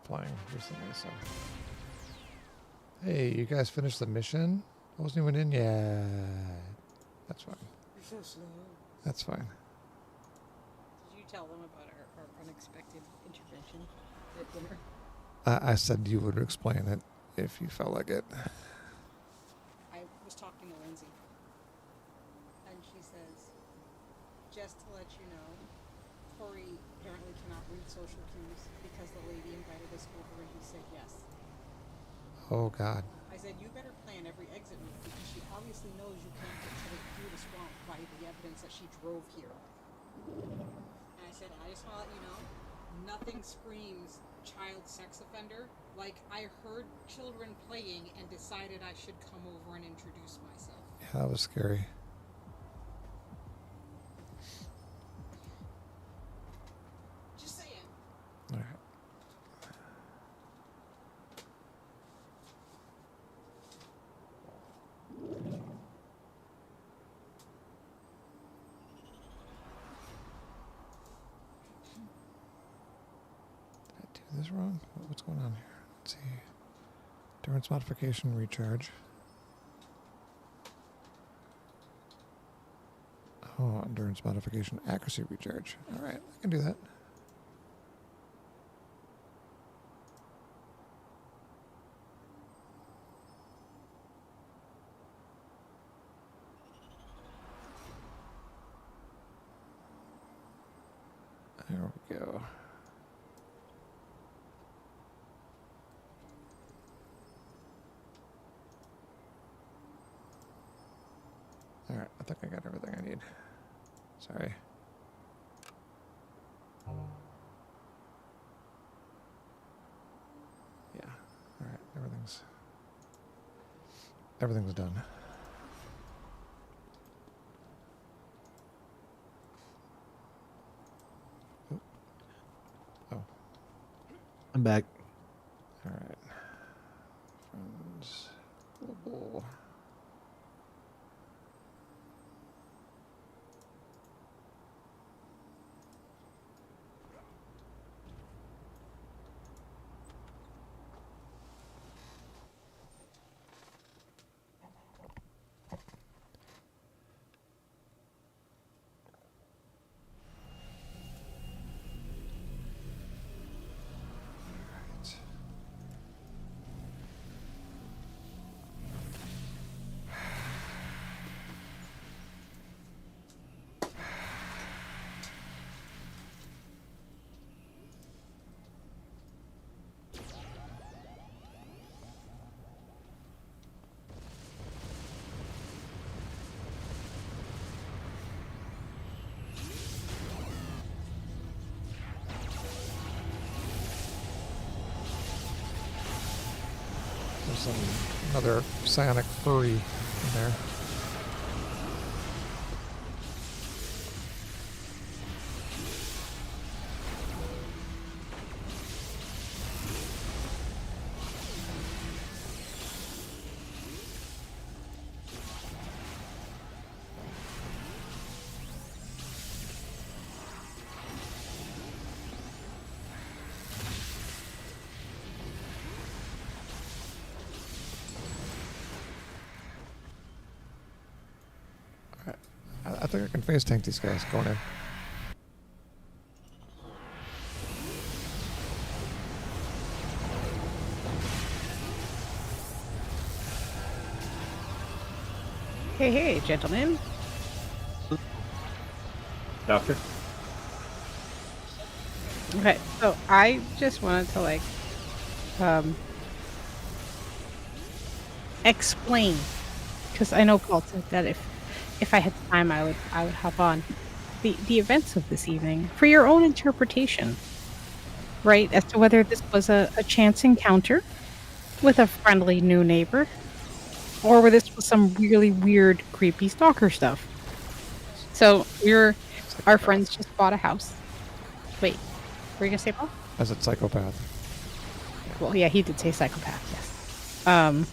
flying recently, so. Hey, you guys finished the mission? I wasn't even in yet. That's fine. You're so slow. That's fine. Did you tell them about our unexpected intervention at dinner? I said you would explain it if you felt like it. I was talking to Lindsay, and she says, just to let you know, Tori apparently cannot read social cues because the lady invited us over and he said yes. Oh, God. I said, you better plan every exit route because she obviously knows you can't get through the swamp by the evidence that she drove here. And I said, I just want to let you know, nothing screams child sex offender like I heard children playing and decided I should come over and introduce myself. Yeah, that was scary. Just saying. All right. Did I do this wrong? What's going on here? Let's see. Endurance modification recharge. Oh, endurance modification accuracy recharge. All right, I can do that. There we go. All right, I think I got everything I need. Sorry. Yeah. All right, everything's done. Oop. Oh, I'm back. all right. Friends, global. There's another psionic furry in there. I think I can face tank these guys going in. Hey, hey, gentlemen. Doctor? Okay, so I just wanted to explain, because I know Paul said that if I had time, I would hop on the events of this evening for your own interpretation, right? As to whether this was a chance encounter with a friendly new neighbor, or whether this was some really weird, creepy stalker stuff. So our friends just bought a house. Wait, were you gonna say Paul? As a psychopath. Well, yeah, he did say psychopath, yes.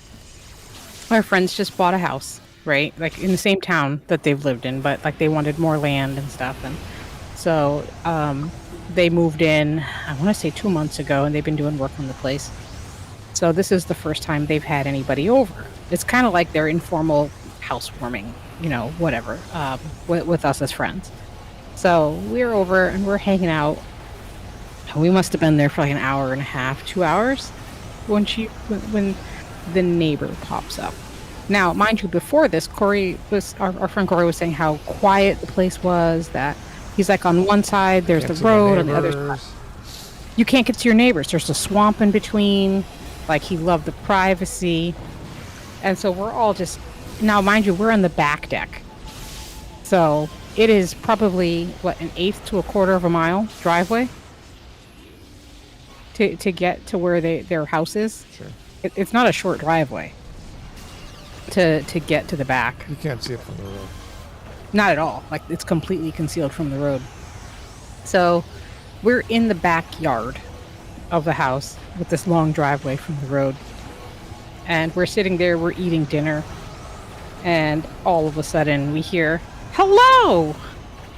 Our friends just bought a house. right? Like in the same town that they've lived in, but like they wanted more land and stuff. And so they moved in, I want to say 2 months ago, and they've been doing work on the place. So this is the first time they've had anybody over. It's kind of like their informal housewarming, whatever, with us as friends. So we're over and we're hanging out. And we must have been there for like an hour and a half, 2 hours, when the neighbor pops up. Now, mind you, before this, our friend Corey was saying how quiet the place was. That he's like, on one side there's the road, on the other side you can't get to your neighbors. There's a swamp in between. Like, he loved the privacy. And so we're all just, now mind you, we're on the back deck. So it is probably, an eighth to a quarter of a mile driveway to get to where their house is. Sure. It's not a short driveway to get to the back. You can't see it from the road. Not at all. Like, it's completely concealed from the road. So we're in the backyard of the house with this long driveway from the road. And we're sitting there, we're eating dinner. And all of a sudden we hear, "Hello!"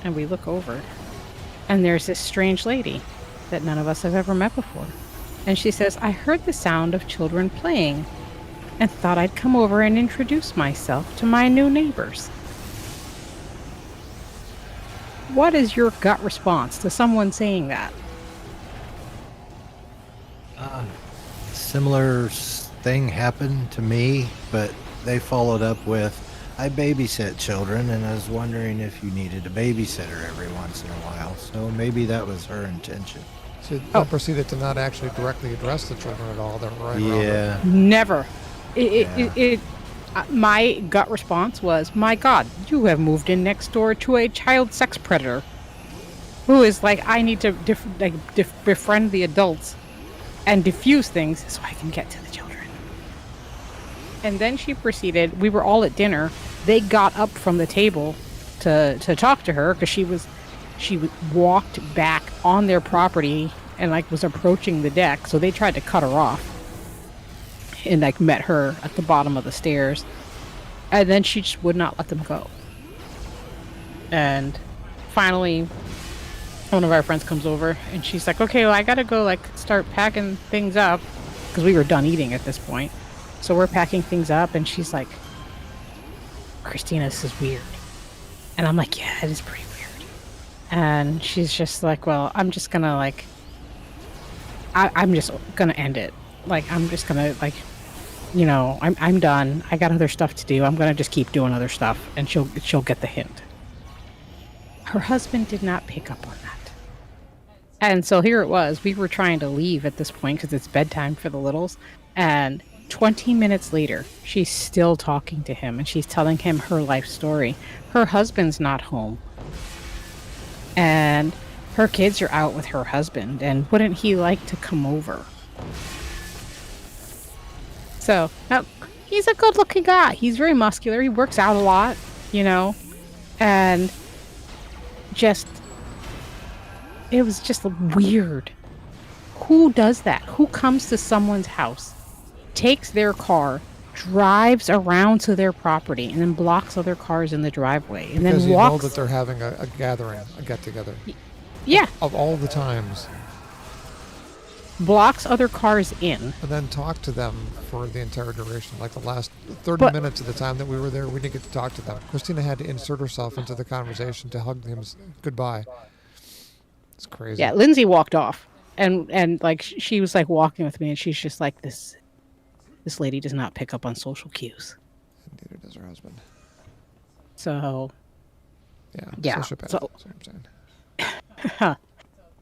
And we look over. And there's this strange lady that none of us have ever met before. And she says, "I heard the sound of children playing and thought I'd come over and introduce myself to my new neighbors." What is your gut response to someone saying that? Similar thing happened to me, but they followed up with, "I babysit children, and I was wondering if you needed a babysitter every once in a while." So maybe that was her intention. So they proceeded to not actually directly address the children at all. They're right around Yeah. Never. My gut response was, "My God, you have moved in next door to a child sex predator who is like, I need to befriend the adults and diffuse things so I can get to the children." And then she proceeded, we were all at dinner, they got up from the table to talk to her because she walked back on their property and like was approaching the deck, so they tried to cut her off and like met her at the bottom of the stairs, and then she just would not let them go. And finally one of our friends comes over and she's like, "Okay, well, I gotta go like start packing things up," because we were done eating at this point. So we're packing things up and she's like, "Christina, this is weird." And I'm like, "Yeah, it is pretty weird." And she's just like, "Well, I'm just gonna like I'm just gonna end it. Like, I'm just gonna like, I'm done. I got other stuff to do. I'm gonna just keep doing other stuff." And she'll get the hint. Her husband did not pick up on that. And so here it was. We were trying to leave at this point because it's bedtime for the littles. And 20 minutes later, she's still talking to him and she's telling him her life story. Her husband's not home. And her kids are out with her husband. And wouldn't he like to come over? So, now, he's a good-looking guy. He's very muscular. He works out a lot, and it was just weird. Who does that? Who comes to someone's house, takes their car, drives around to their property, and then blocks other cars in the driveway, and because then you walks? know that they're having a gathering, a get-together. Yeah. Of all the times. Blocks other cars in. And then talk to them for the entire duration. Like the last 30 minutes of the time that we were there, we didn't get to talk to them. Christina had to insert herself into the conversation to hug him goodbye. It's crazy. Yeah, Lindsay walked off. And like, she was like walking with me, and she's just like, this lady does not pick up on social cues. And neither does her husband. So. Yeah. Sociopath. So, that's what I'm saying.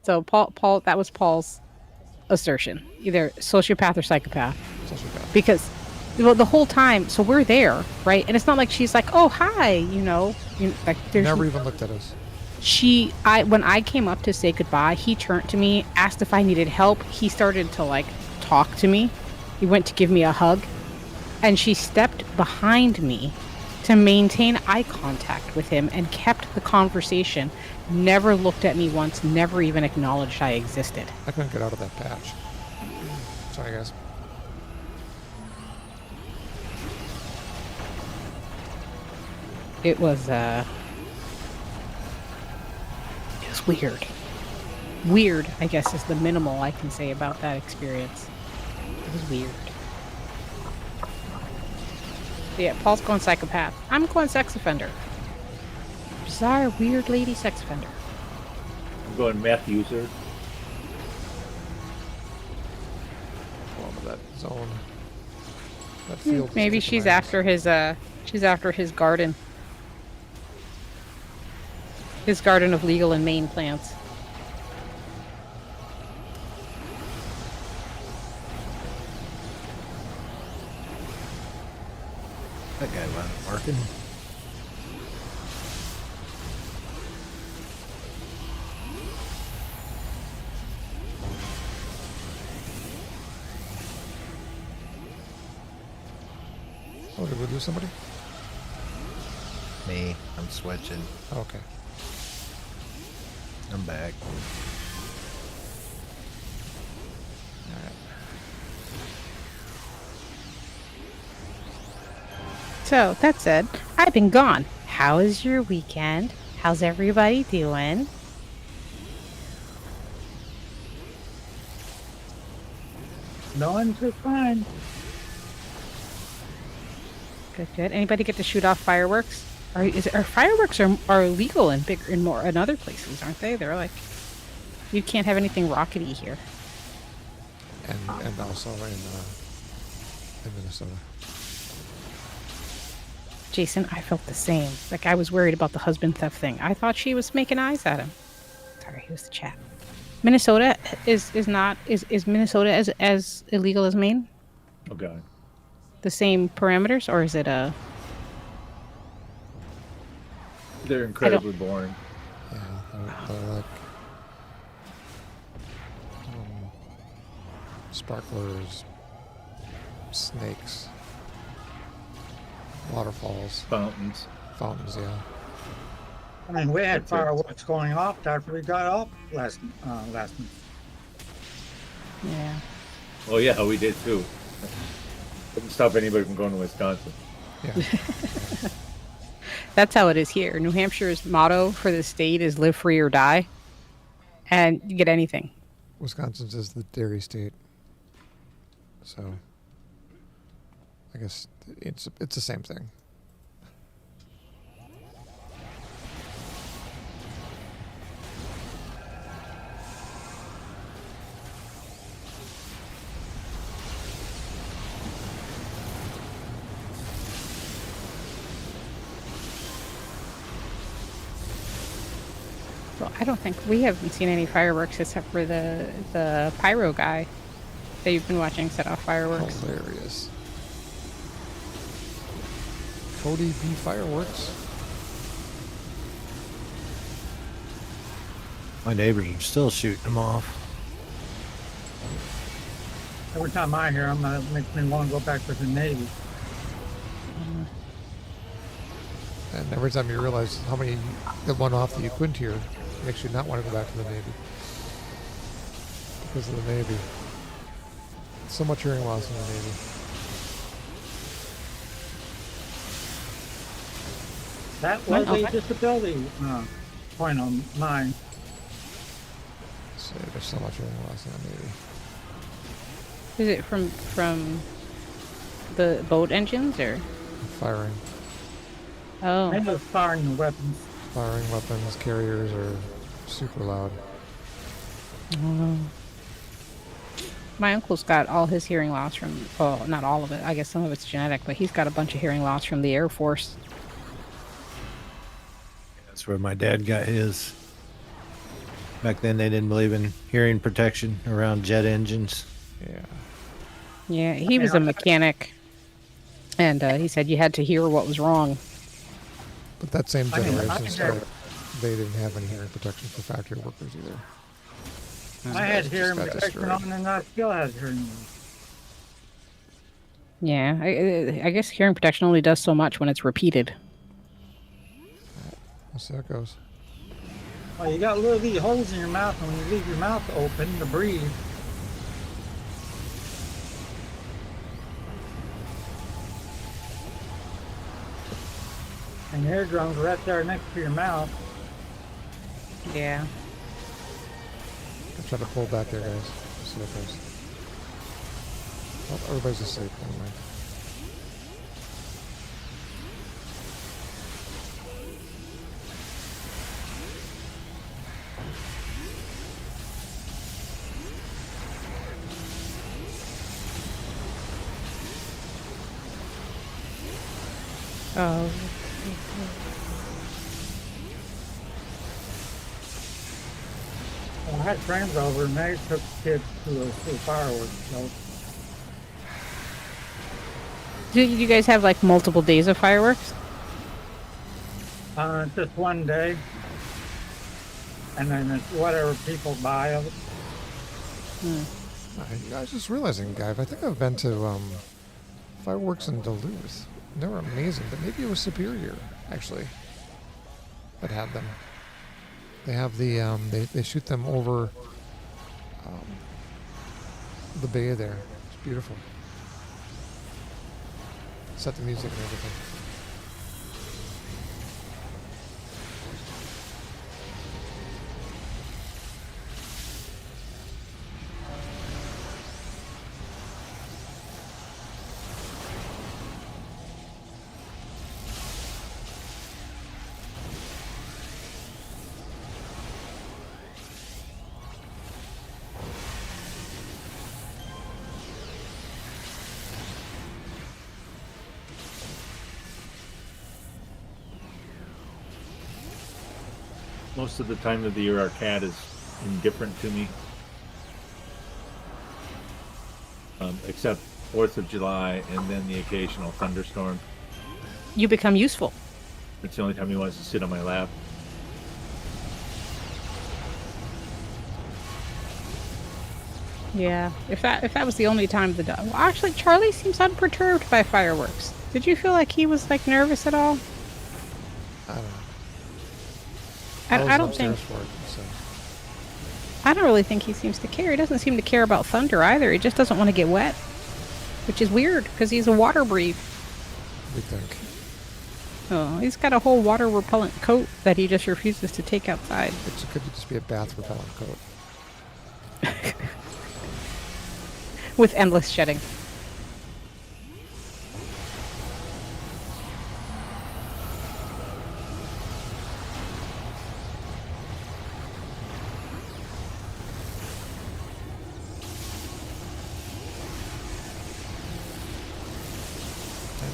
So Paul, that was Paul's assertion, either sociopath or psychopath. Sociopath. Because the whole time, so we're there, right? And it's not like she's like, "Oh, hi," like there's Never even looked at us. When I came up to say goodbye, he turned to me, asked if I needed help. He started to like talk to me. He went to give me a hug, and she stepped behind me to maintain eye contact with him and kept the conversation. Never looked at me once, never even acknowledged I existed. I couldn't get out of that patch. Sorry, guys. it was weird. Weird, I guess, is the minimal I can say about that experience. It was weird. Yeah, Paul's going psychopath. I'm going sex offender. Bizarre, weird lady sex offender. I'm going meth user. Go into that zone. That field. is Maybe kicking she's my ass. after his garden. His garden of legal and Maine plants. That guy wasn't working. Oh, did we lose somebody? Me, I'm switching. Oh, okay. I'm back. All right. So, that said, I've been gone. How is your weekend? How's everybody doing? No one's just fine. Good, good. Anybody get to shoot off fireworks? Fireworks are illegal in other places, aren't they? They're like, you can't have anything rockety here. And also in Minnesota. Jason, I felt the same. Like I was worried about the husband theft thing. I thought she was making eyes at him. Sorry, it was the chat. Minnesota is Minnesota as illegal as Maine? Oh god. The same parameters, or is it They're incredibly boring. Yeah, they're like sparklers, snakes, waterfalls, Fountains. fountains. Yeah. I mean, we had That's it. fireworks going off after we got off last month. Yeah. Oh yeah, we did too. Couldn't stop anybody from going to Wisconsin. Yeah. That's how it is here. New Hampshire's motto for the state is live free or die. And you get anything. Wisconsin's is the dairy state, so I guess it's the same thing. Well, I don't think we haven't seen any fireworks except for the pyro guy that you've been watching set off fireworks. Hilarious. Cody B fireworks. My neighbors are still shooting them off. Every time I hear them, it makes me want to go back to the Navy. And every time you realize how many that went off that you couldn't hear, makes you not want to go back to the Navy. Because of the Navy. So much hearing loss in the Navy. That was Okay. a disability point on mine. So there's so much hearing loss in the Navy. Is it from the boat engines or? Firing Oh, I was firing the weapons. weapons, carriers are super loud. my uncle's got all his hearing loss from. Oh, not all of it. I guess some of it's genetic, but he's got a bunch of hearing loss from the Air Force. That's where my dad got his. Back then, they didn't believe in hearing protection around jet engines. Yeah. Yeah, he was a mechanic, and he said you had to hear what was wrong. But that same I mean, generation I started, they didn't have any hearing protection for factory workers either. I had just hearing got protection destroyed. on and I still had hearing loss. Yeah, I guess hearing protection only does so much when it's repeated. We'll see how it goes. Well, you got little wee holes in your mouth, and when you leave your mouth open to breathe, And your eardrum's right there next to your mouth. Yeah. I'm trying to pull back there, guys. See what goes. Oh, everybody's asleep. Never mind. Oh. Well, I had friends over and they took kids to the fireworks show. Did you guys have like multiple days of fireworks? Just one day. And then it's whatever people buy of it. I was just realizing, Guy, I think I've been to fireworks in Duluth. They were amazing, but maybe it was Superior, actually, that had them. They have the, they shoot them over the bay there. It's beautiful. Set the music and everything. Most of the time of the year, our cat is indifferent to me. Except 4th of July and then the occasional thunderstorm. You become useful. It's the only time he wants to sit on my lap. Yeah. If that was the only time of the day. Well, actually, Charlie seems unperturbed by fireworks. Did you feel like he was like nervous at all? I don't know. I don't think. For it, so. I don't really think he seems to care. He doesn't seem to care about thunder either. He just doesn't want to get wet, which is weird because he's a water breed. We think. Oh, he's got a whole water repellent coat that he just refuses to take outside. It could just be a bath repellent coat. With endless shedding.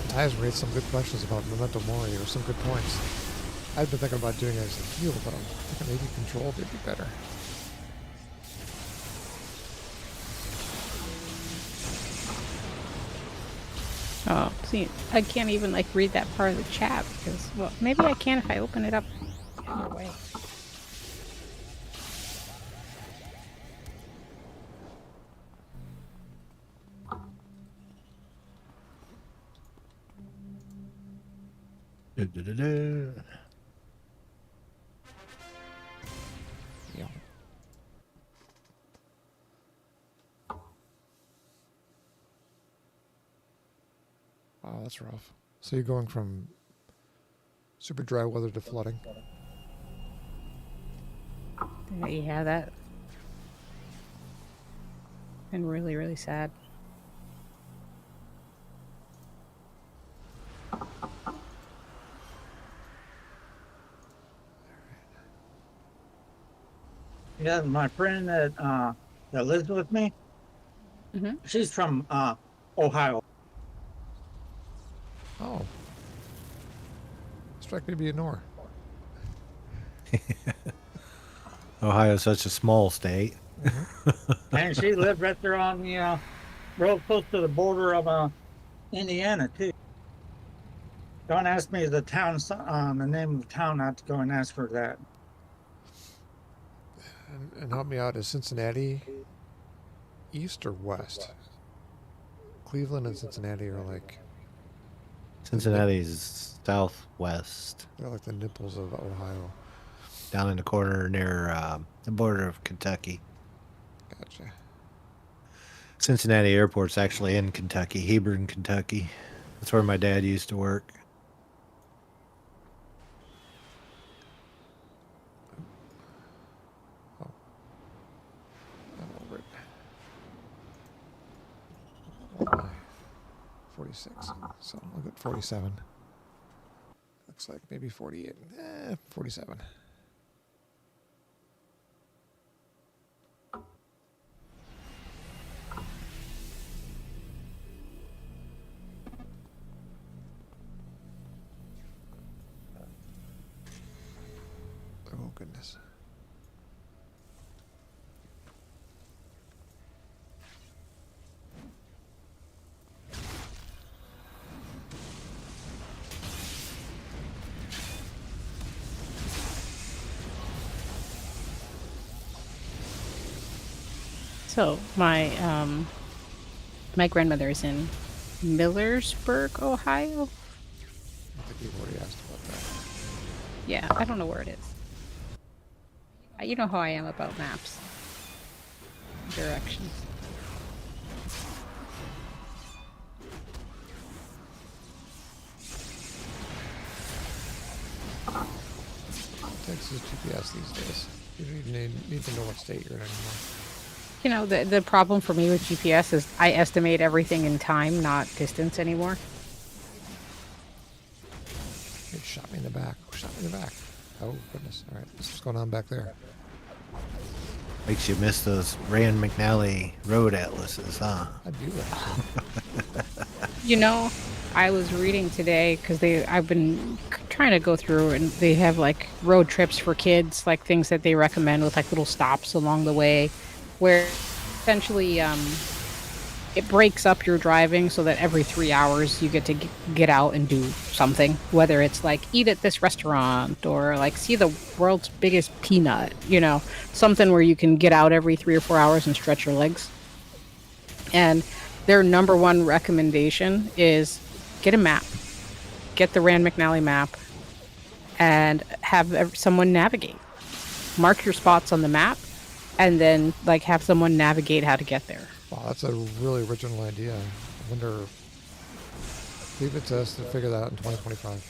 Ty's raised some good questions about memento mori, or some good points. I've been thinking about doing it as a heal, but I'm thinking maybe control would be better. Oh, see, I can't even like read that part of the chat because, well, maybe I can if I open it up the other way. Yeah. Wow, that's rough. So you're going from super dry weather to flooding. Yeah, that. And really, really sad. Yeah, my friend that lives with me, she's from Ohio. Oh. Strike me to be a Nor. Ohio's such a small state. And she lived right there on the real close to the border of Indiana too. Don't ask me the town, the name of the town. I have to go and ask her that. And help me out, is Cincinnati east or west? Cleveland and Cincinnati are like... Cincinnati's southwest, They're like the nipples of Ohio. down in the corner near the border of Kentucky. Gotcha. Cincinnati Airport's actually in Kentucky, Hebron, Kentucky. That's where my dad used to work. 46. So I'll get 47. Looks like maybe 48. 47. Oh, goodness. So my grandmother is in Millersburg, Ohio. I think you've already asked about that. Yeah, I don't know where it is. You know how I am about maps. Directions. Texas GPS these days. You don't even need to know what state you're in anymore. You know, the problem for me with GPS is I estimate everything in time, not distance anymore. It shot me in the back. Shot me in the back. Oh, goodness. All right. What's going on back there? Makes you miss those Rand McNally road atlases, huh? I do actually. You know, I was reading today because I've been trying to go through and they have like road trips for kids, like things that they recommend with like little stops along the way where essentially it breaks up your driving so that every 3 hours you get to get out and do something, whether it's like eat at this restaurant or like see the world's biggest peanut, you know, something where you can get out every 3 or 4 hours and stretch your legs. And their number one recommendation is get a map, get the Rand McNally map, and have someone navigate. Mark your spots on the map, and then like have someone navigate how to get there. Wow, that's a really original idea. I wonder. Leave it to us to figure that out in 2025.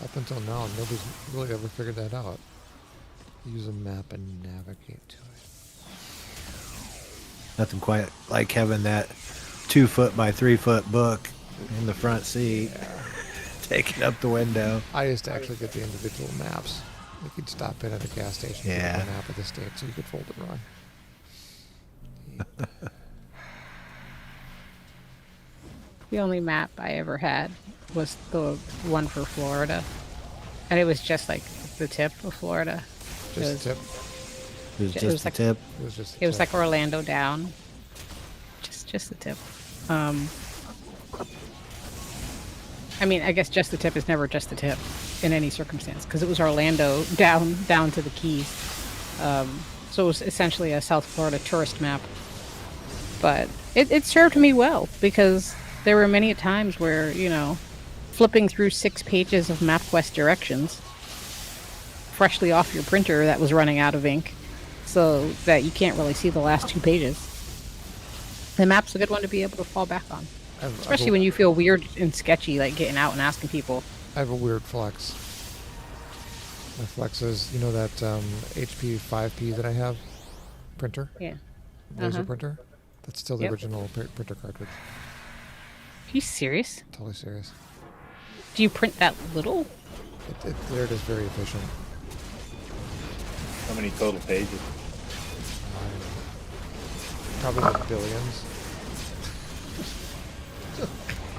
Up until now, nobody's really ever figured that out. Use a map and navigate to it. Nothing quite like having that 2 foot by 3 foot book in the front seat, taking up the window. I used to actually get the individual maps. You could stop in at a gas station and get a map of the state so you could fold it wrong. The only map I ever had was the one for Florida. And it was just like the tip of Florida. Just the tip. It was It just was the like- tip. It was just. It was like Orlando down. Just the tip. I mean, I guess just the tip is never just the tip in any circumstance because it was Orlando down to the Keys. So it was essentially a South Florida tourist map. But it served me well because there were many times where, you know, flipping through 6 pages of MapQuest directions freshly off your printer that was running out of ink so that you can't really see the last 2 pages. The map's a good one to be able to fall back on. Especially when you feel weird and sketchy, like getting out and asking people. I have a weird flex. My flex is, you know, that HP 5P that I have printer? Yeah. Laser printer? That's still the Yep. original printer cartridge. Are you serious? Totally serious. Do you print that little? There it is, very efficient. How many total pages? Probably like billions.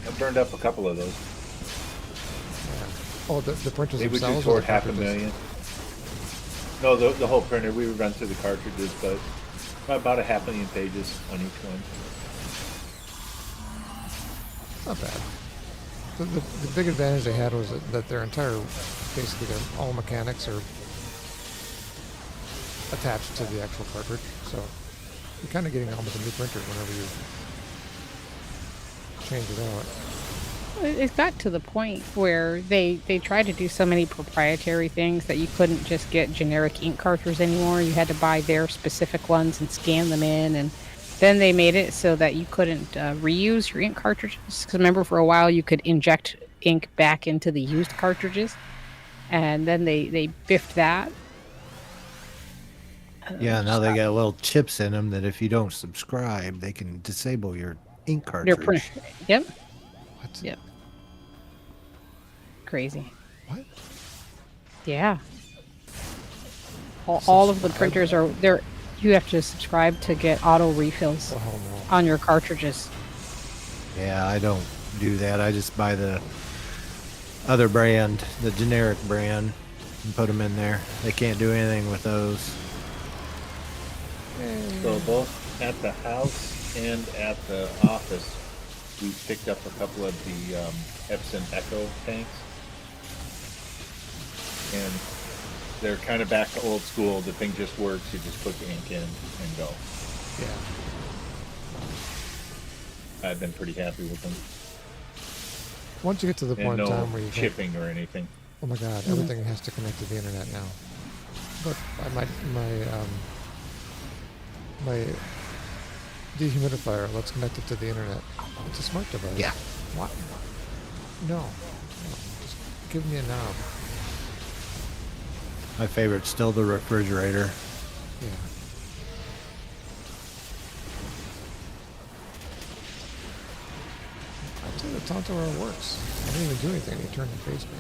I burned up a couple of those. Yeah. Oh, the printers They would do themselves? or toward the half a cartridges? million. No, the whole printer. We would run through the cartridges, but about a 500,000 pages on each one. It's not bad. The big advantage they had was that their entire, basically all mechanics are attached to the actual cartridge. So you're kind of getting almost a new printer whenever you change it out. It got to the point where they tried to do so many proprietary things that you couldn't just get generic ink cartridges anymore. You had to buy their specific ones and scan them in. And then they made it so that you couldn't reuse your ink cartridges. Because remember, for a while, you could inject ink back into the used cartridges. And then they biffed that. Yeah, now they got little chips in them that if you don't subscribe, they can disable your ink They're cartridge. Yep. What? Yep. Crazy. What? Yeah. All of the Subscribe? printers are there. You have to subscribe to get auto refills Oh, hell no. on your cartridges. Yeah, I don't do that. I just buy the other brand, the generic brand, and put them in there. They can't do anything with those. So both at the house and at the office, we picked up a couple of the Epson Echo tanks. And they're kind of back to old school. The thing just works. You just put the ink in and go. Yeah. I've been pretty happy with them. Once you get to the And point in no time where you can't, chipping or anything. oh my god, everything has to connect to the internet now. Look, my dehumidifier, let's connect it to the internet. It's a smart device. Yeah. What? No. Just give me a knob. My favorite's still the refrigerator. Yeah. I tell you, the Tonto works. I didn't even do anything. He turned and faced me.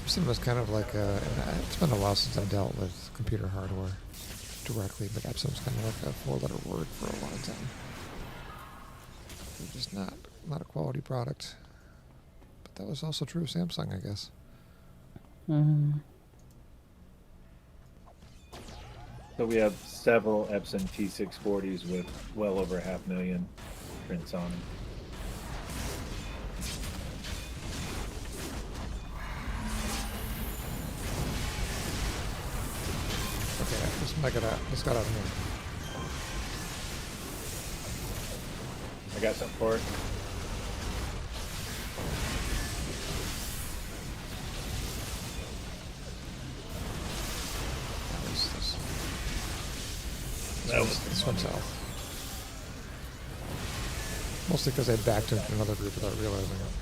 Epson was kind of like it's been a while since I've dealt with computer hardware directly, but Epson was kind of like a four-letter word for a long time. They're just not a quality product. But that was also true of Samsung, I guess. Mm-hmm. So we have several Epson T640s with well over 500,000 prints on them. Okay, this got out of here. I got something for it. This one's out. Mostly because I backed into another group without realizing it.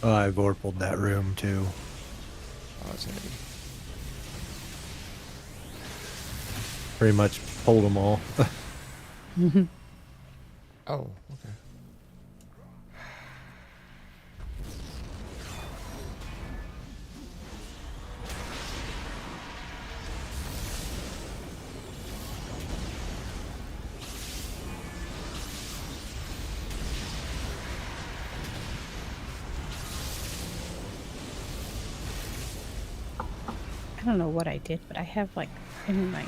Oh, I vorpaled that room too. Oh, that's handy. Pretty much pulled them all. Oh, okay. I don't know what I did, but I have like in my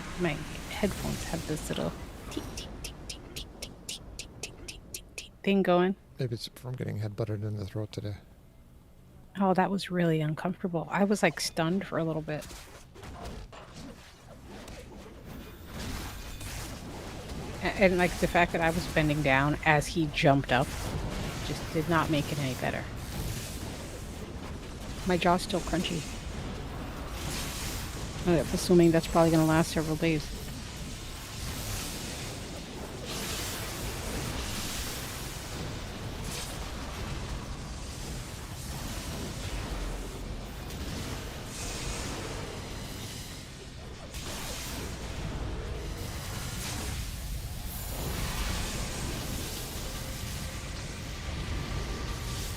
headphones have this little tick tick tick tick tick tick tick tick tick tick tick tick thing going. Maybe it's from getting headbutted in the throat today. Oh, that was really uncomfortable. I was like stunned for a little bit. And like the fact that I was bending down as he jumped up just did not make it any better. My jaw's still crunchy. I'm assuming that's probably going to last several days.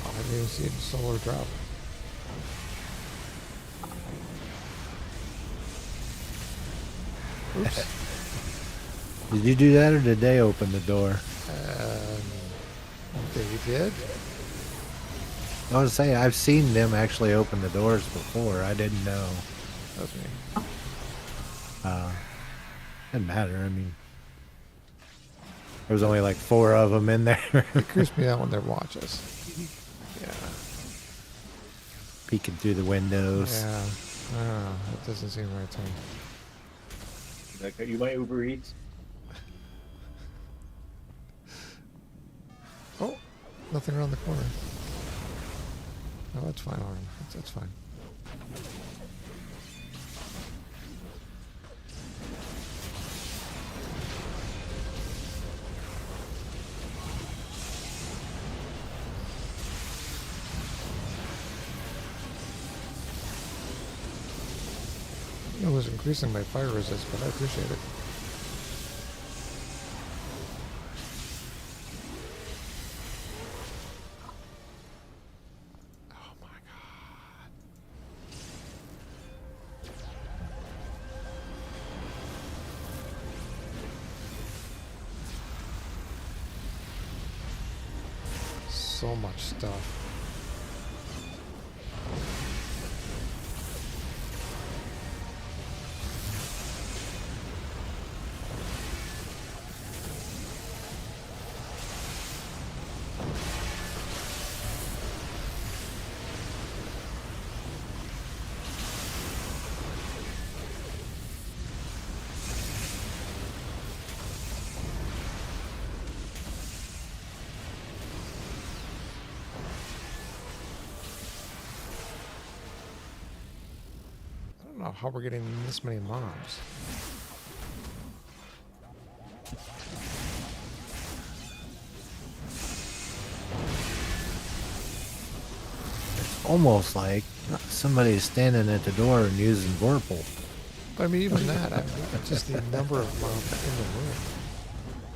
Oh, I didn't see a solar drop. Oops. Did you do that or did they open the door? They did? I was say I've seen them actually open the doors before. I didn't know. That was me. Didn't matter. I mean, there was only like 4 of them in there. It creeps me out when they watch us. Yeah. Peeking through the windows. Yeah. I don't know. That doesn't seem right to me. Like, you might Uber Eats? Oh, nothing around the corner. Oh, that's fine, Arn. That's fine. know who's increasing my fire resist, but I appreciate it. Oh my god. So much stuff. I don't know how we're getting this many mobs. Almost like somebody's standing at the door and using Vorpal. But I mean, even that, just the number of mobs in the room.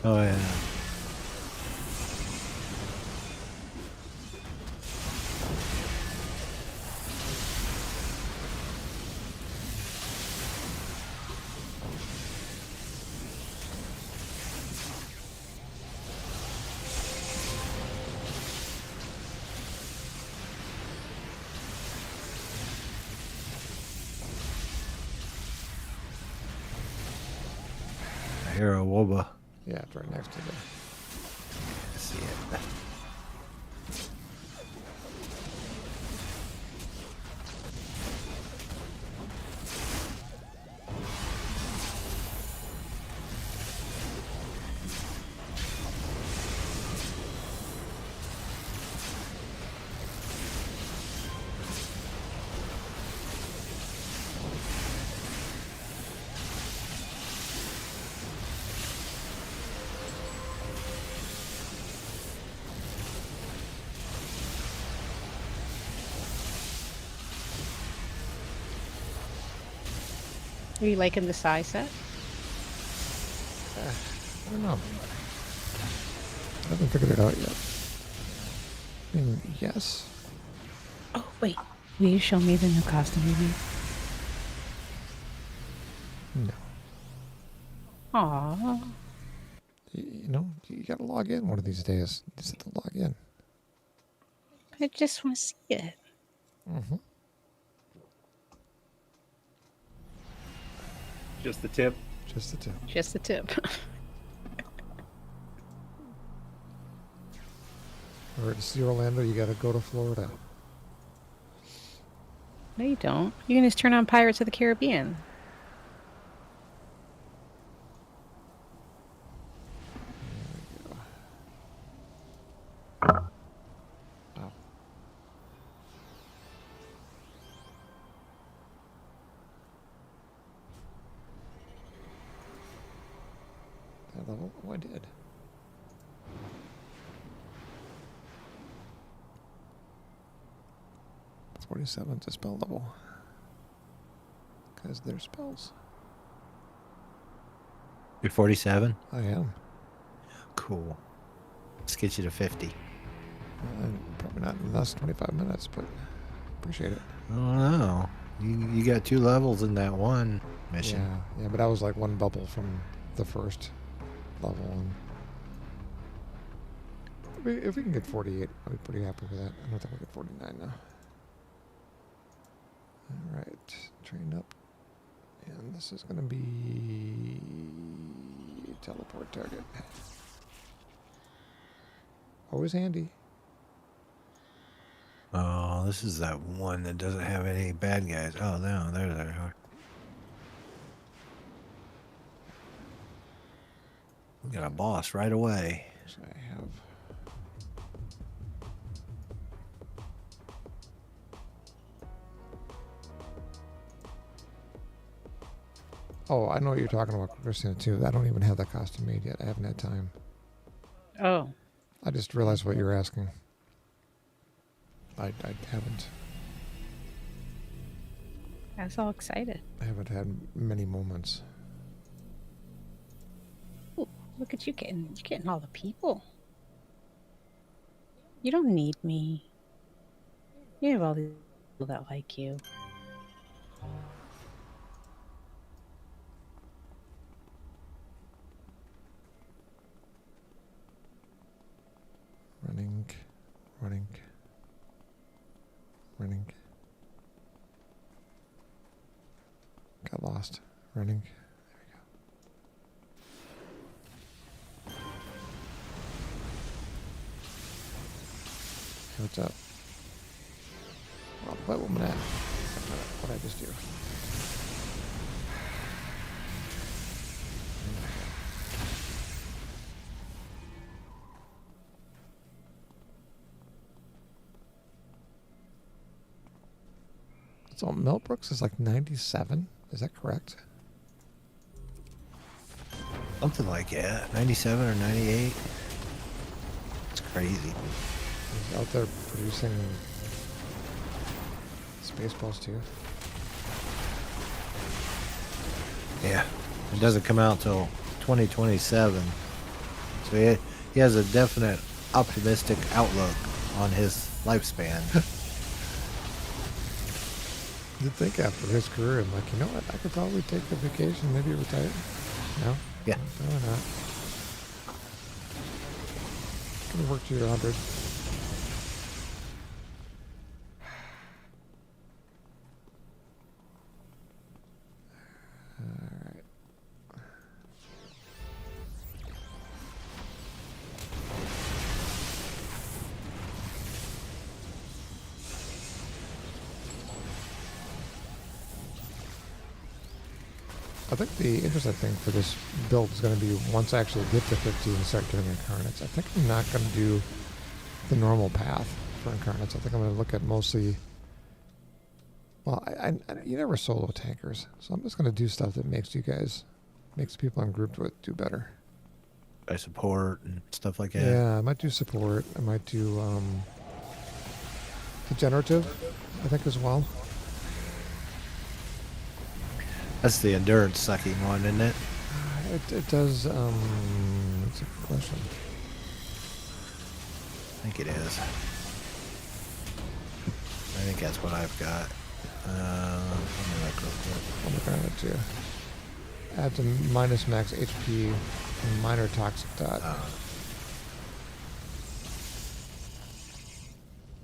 Oh yeah. I hear a woba. Yeah, it's right next to the. I see it. Are you liking the size set? I don't know. I haven't figured it out yet. I mean, yes. Oh, wait. Will you show me the new costume you made? No. Aww. You know, you gotta log in one of these days. You just have to log in. I just want to see it. Mm-hmm. Just the tip. Just the tip. Just the tip. Or to see Orlando, you gotta go to Florida. No, you don't. You can just turn on Pirates of the Caribbean. Wow. That level? Oh, I did. It's 47 to spell level. Because they're spells. You're 47? I am. Cool. Let's get you to 50. Probably not in the last 25 minutes, but appreciate it. I don't know. You got 2 levels in that one mission. Yeah, but I was like one bubble from the first level. And if we can get 48, I'll be pretty happy with that. I don't think we get 49 now. All right, train up. And this is going to be teleport target. Always handy. Oh, this is that one that doesn't have any bad guys. Oh, no, there they are. We got a boss right away. So I have. Oh, I know what you're talking about, Christina, too. I don't even have that costume made yet. I haven't had time. Oh. I just realized what you're asking. I haven't. I was all excited. I haven't had many moments. Ooh, look at you getting all the people. You don't need me. You have all these people that like you. Running, running, running. Got lost. Running. There we go. Hey, what's up? Well, the white woman at. What did I just do? So Millbrooks is like 97. Is that correct? Something like that. 97 or 98. It's crazy. He's out there producing Spaceballs too. Yeah. It doesn't come out till 2027. So he has a definite optimistic outlook on his lifespan. You'd think after his career, I'm like, you know what? I could probably take a vacation, maybe retire. No? Yeah. No, not. Gonna work to your 100. Alright. I think the interesting thing for this build is going to be once I actually get to 50 and start doing incarnates. I think I'm not going to do the normal path for incarnates. I think I'm going to look at mostly. Well, you never solo tankers, so I'm just going to do stuff that makes people I'm grouped with do better. By support and stuff like that. Yeah, I might do support. I might do degenerative, I think, as well. That's the endurance sucking one, isn't it? It does. It's a good question. I think it is. I think that's what I've got. Let me look real quick. I'm looking at it too. Adds a minus max HP and minor toxic dot.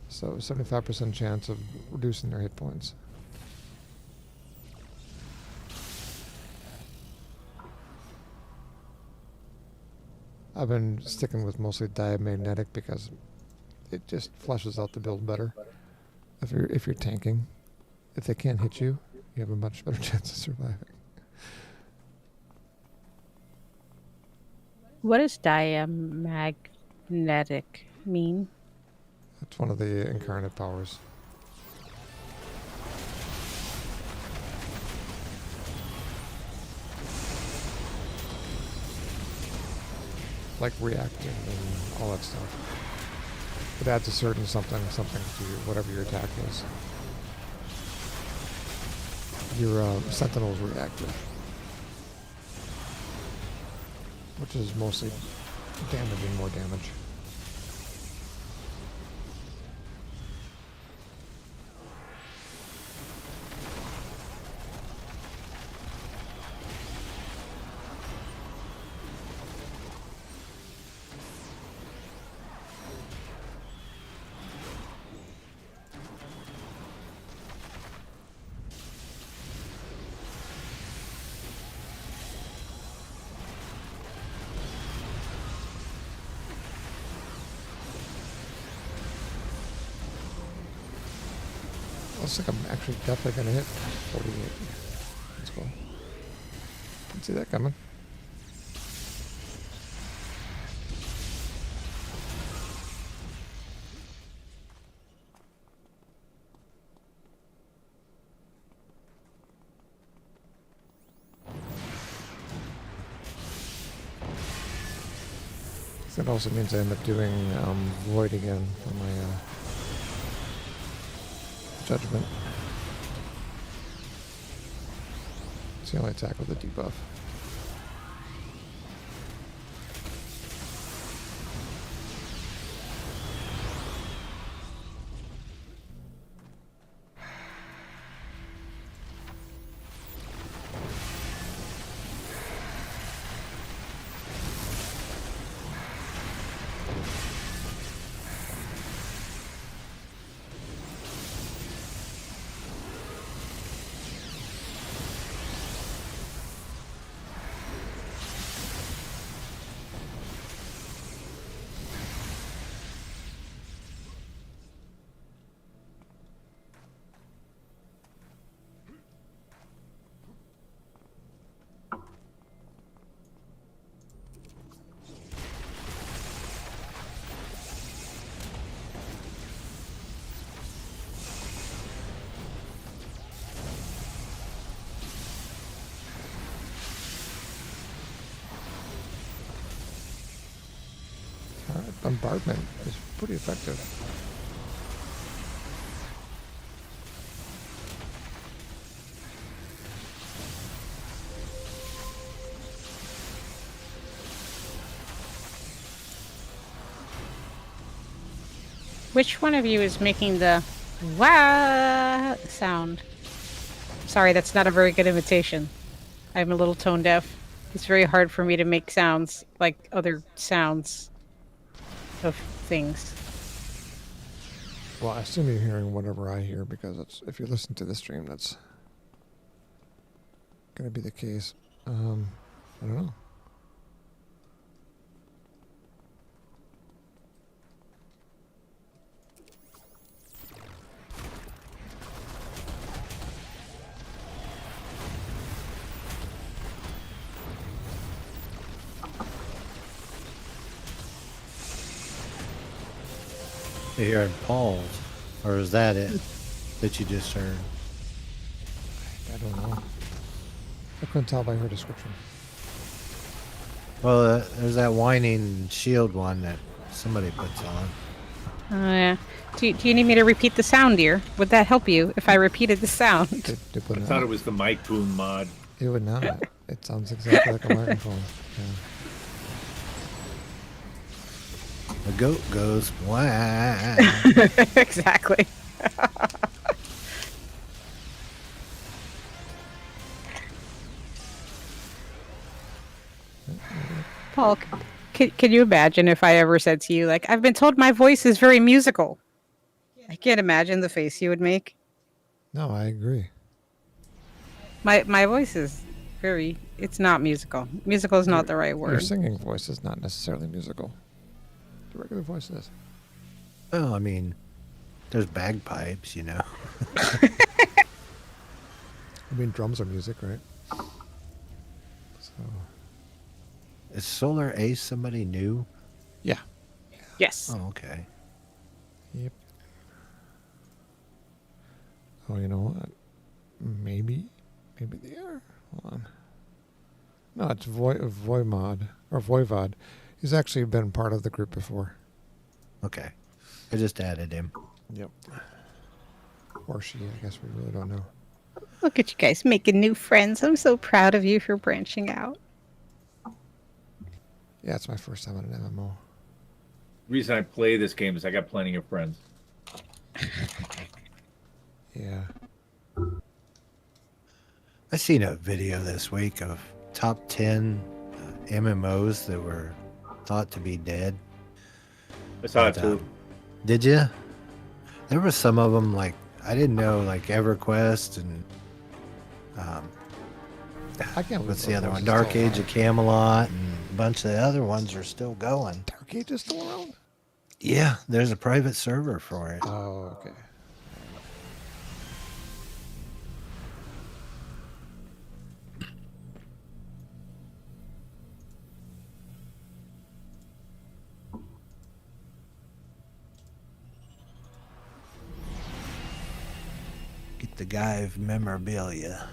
So 75% chance of reducing their hit points. I've been sticking with mostly diamagnetic because it just fleshes out the build better. If you're tanking, if they can't hit you, you have a much better chance of surviving. What does diamagnetic mean? That's one of the incarnate powers. Like reacting and all that stuff. It adds a certain something to whatever your attack is. Your Sentinel's reactive, which is mostly damage and more damage. Looks like I'm actually definitely going to hit 48. Let's go. Didn't see that coming. That also means I end up doing Void again for my Judgment. It's the only attack with a debuff. Bombardment is pretty effective. Which one of you is making the wah sound? Sorry, that's not a very good imitation. I'm a little tone deaf. It's very hard for me to make sounds like other sounds of things. Well, I assume you're hearing whatever I hear because it's, if you listen to the stream, that's going to be the case. I don't know. You heard Paul's, or is that it that you just heard? I don't know. I couldn't tell by her description. Well, there's that whining shield one that somebody puts on. Oh, yeah. Do you need me to repeat the sound, dear? Would that help you if I repeated the sound? It I thought it was the mic boom mod. It would not. It sounds exactly like a microphone. Yeah. The goat goes, wah. Exactly. Paul, can you imagine if I ever said to you, like, I've been told my voice is very musical? I can't imagine the face you would make. No, I agree. My voice is very, it's not musical. Musical is not the right Your word. singing voice is not necessarily musical. The regular voice is. Well, I mean, there's bagpipes, you know. I mean, drums are music, right? So, Is Solar Ace somebody new? yeah. Yes. Oh, okay. Yep. Oh, you know what? Maybe they are. Hold on. No, it's Voimod or Voivod. He's actually been part of the group before. Okay. I just added him. Yep. Or she, I guess we really don't know. Look at you guys making new friends. I'm so proud of you for branching out. Yeah, it's my first time on an MMO. The reason I play this game is I got plenty of friends. Yeah. I seen a video this week of top 10 MMOs that were thought to be dead. I saw it too. Did you? There were some of them, like, I didn't know, like EverQuest and I can't believe what's the other those one? are Dark still Age around. of Camelot, and a bunch of the other ones are still going. Dark Age is still around? Yeah, there's a private server for it. Oh, okay. Get the guy of memorabilia.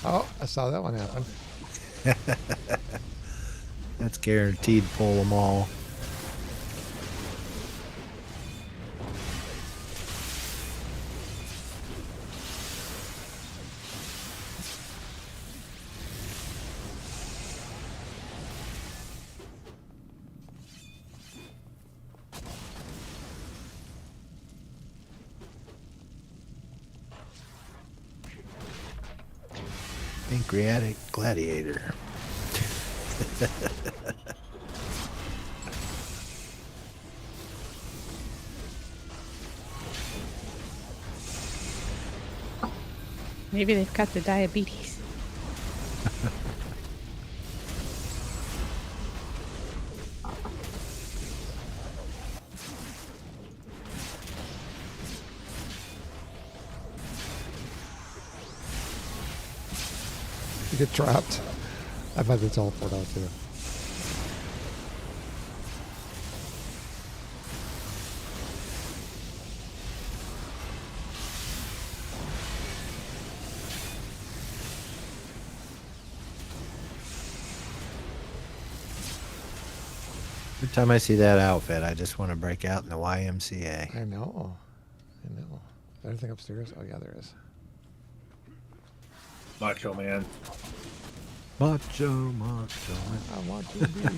Oh, I saw that one happen. That's guaranteed pull them all. Pancreatic gladiator. Maybe they've got the diabetes. You get trapped. I've had to teleport out too. Every time I see that outfit, I just want to break out in the YMCA. I know. I know. Is there anything upstairs? Oh yeah, there is. Macho Man. Macho, macho. I want to be.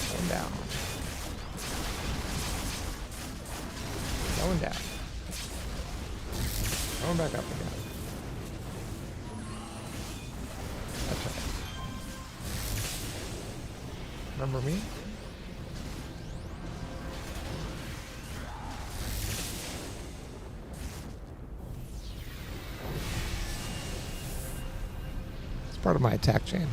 Going down. Going down. Going back up again. That's right. Remember me? It's part of my attack chain.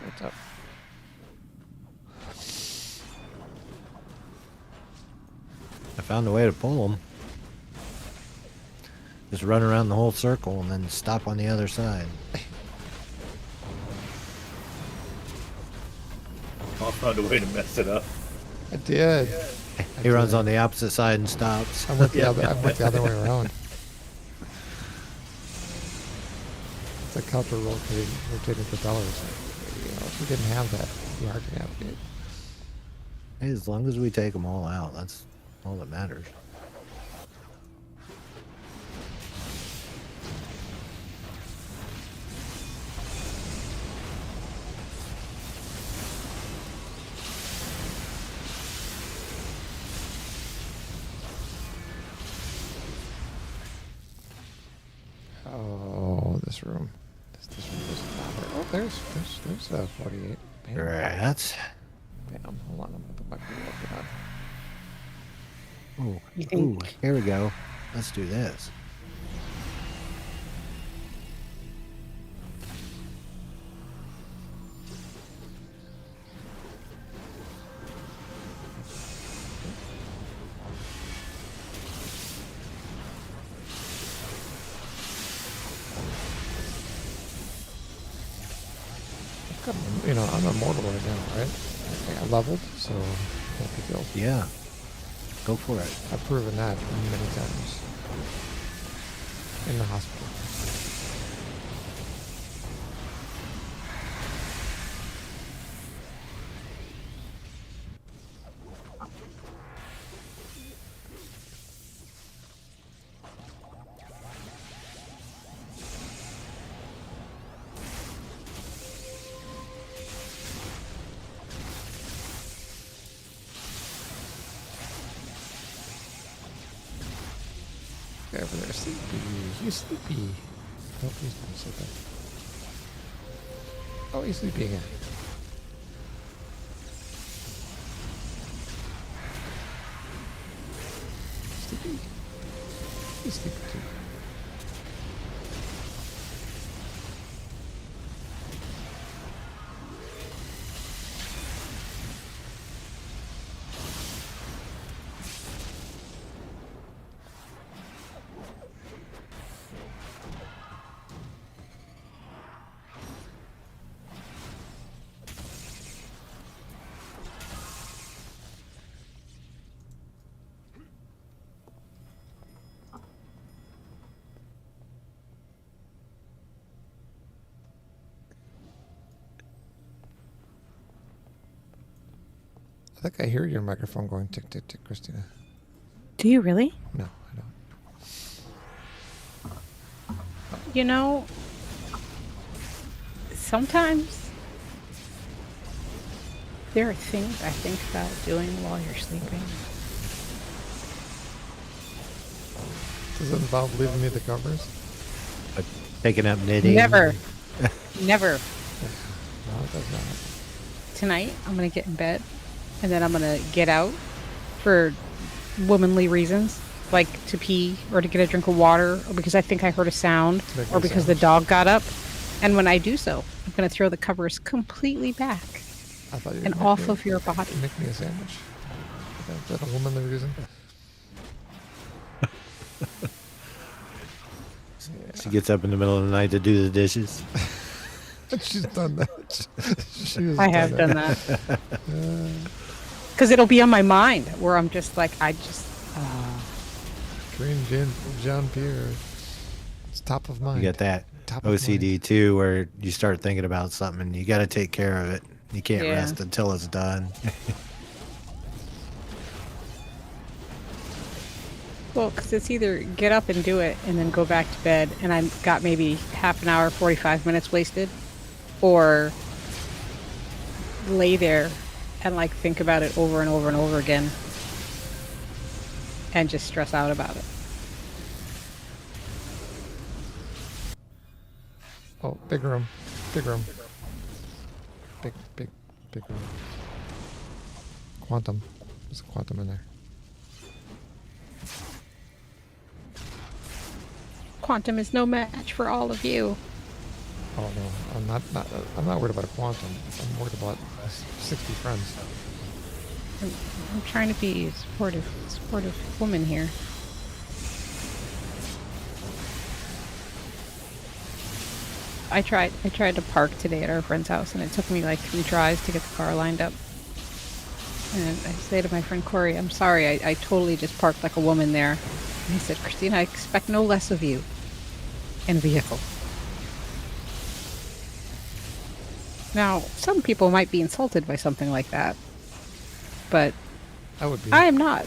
What's up? I found a way to pull them. Just run around the whole circle and then stop on the other side. I found a way to mess it up. I did. He runs on the opposite side and stops. I went the other way around. It's like counter rotating propellers. You know, if we didn't have that, it'd be hard to navigate. Hey, as long as we take them all out, that's all that matters. Oh, this room. This room is not there. Oh, there's 48. Bam. Rats. Bam. Hold on, I'm gonna put my blue up on. Ooh, You think- ooh, here we go. Let's do this. You know, I'm immortal right now, right? I leveled, so no big deal. Yeah. Go for it. I've proven that many times. In the hospital. Guy over there, sleepy. He's sleepy. Oh, he's not sleeping. Oh, he's sleeping again. think I hear your microphone going tick, tick, tick, Christina. Do you really? No, I don't. You know, sometimes there are things I think about doing while you're sleeping. Does it involve leaving me the covers? Taking up knitting. Never. Never. No, it does not. Tonight, I'm going to get in bed, and then I'm going to get out for womanly reasons, like to pee or to get a drink of water, or because I think I heard a sound, Make or me because the sandwich. dog got up. And when I do so, I'm going to throw the covers completely back I thought you and would off of your body. make me a sandwich. Is that a womanly reason? She gets up in the middle of the night to do the dishes. She's done that. She has I have done that. Because it'll be on my mind where I'm just like, Korean Jean Pierre. It's top of mind. You get that Top of OCD too, where you start thinking about something and you got to take care of it. You can't Yeah. rest until it's done. well, because it's either get up and do it and then go back to bed, and I've got maybe half an hour, 45 minutes wasted, or lay there and like think about it over and over and over again and just stress out about it. Oh, big room. Big room. Big room. Quantum. There's a quantum in there. Quantum is no match for all of you. Oh no, I'm not worried about a quantum. I'm worried about 60 friends. I'm trying to be a supportive woman here. I tried to park today at our friend's house, and it took me like 3 tries to get the car lined up. And I say to my friend Corey, I'm sorry, I totally just parked like a woman there. And he said, Christina, I expect no less of you in a vehicle. Now, some people might be insulted by something like that, but I would be. I am not.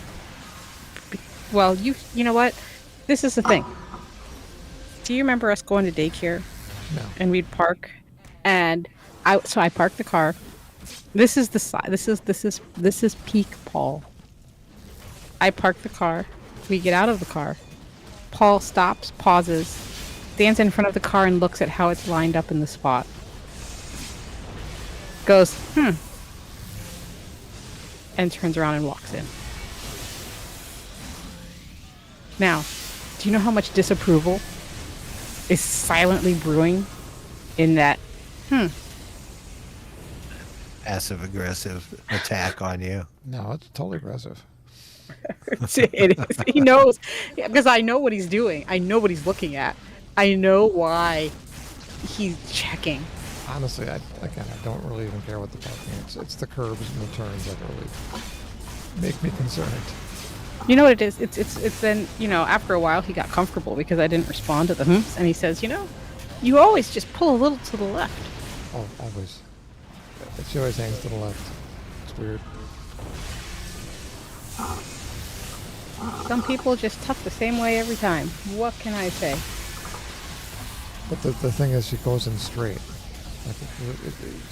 Well, you know what? This is the thing. Do you remember us going to daycare? No. And we'd park, and I parked the car. This is the side. This is peak Paul. I park the car. We get out of the car. Paul stops, pauses, stands in front of the car and looks at how it's lined up in the spot. Goes, and turns around and walks in. Now, do you know how much disapproval is silently brewing in that, Passive aggressive attack on you. No, it's totally aggressive. it is. He knows, because I know what he's doing. I know what he's looking at. I know why he's checking. Honestly, I don't really even care what the parking is. It's the curbs and the turns that really make me concerned. You know what it is? It's then, after a while he got comfortable because I didn't respond to the and he says, you always just pull a little to the left. Oh, always. She always hangs to the left. It's weird. Some people just tuck the same way every time. What can I say? But the thing is, she goes in straight. Like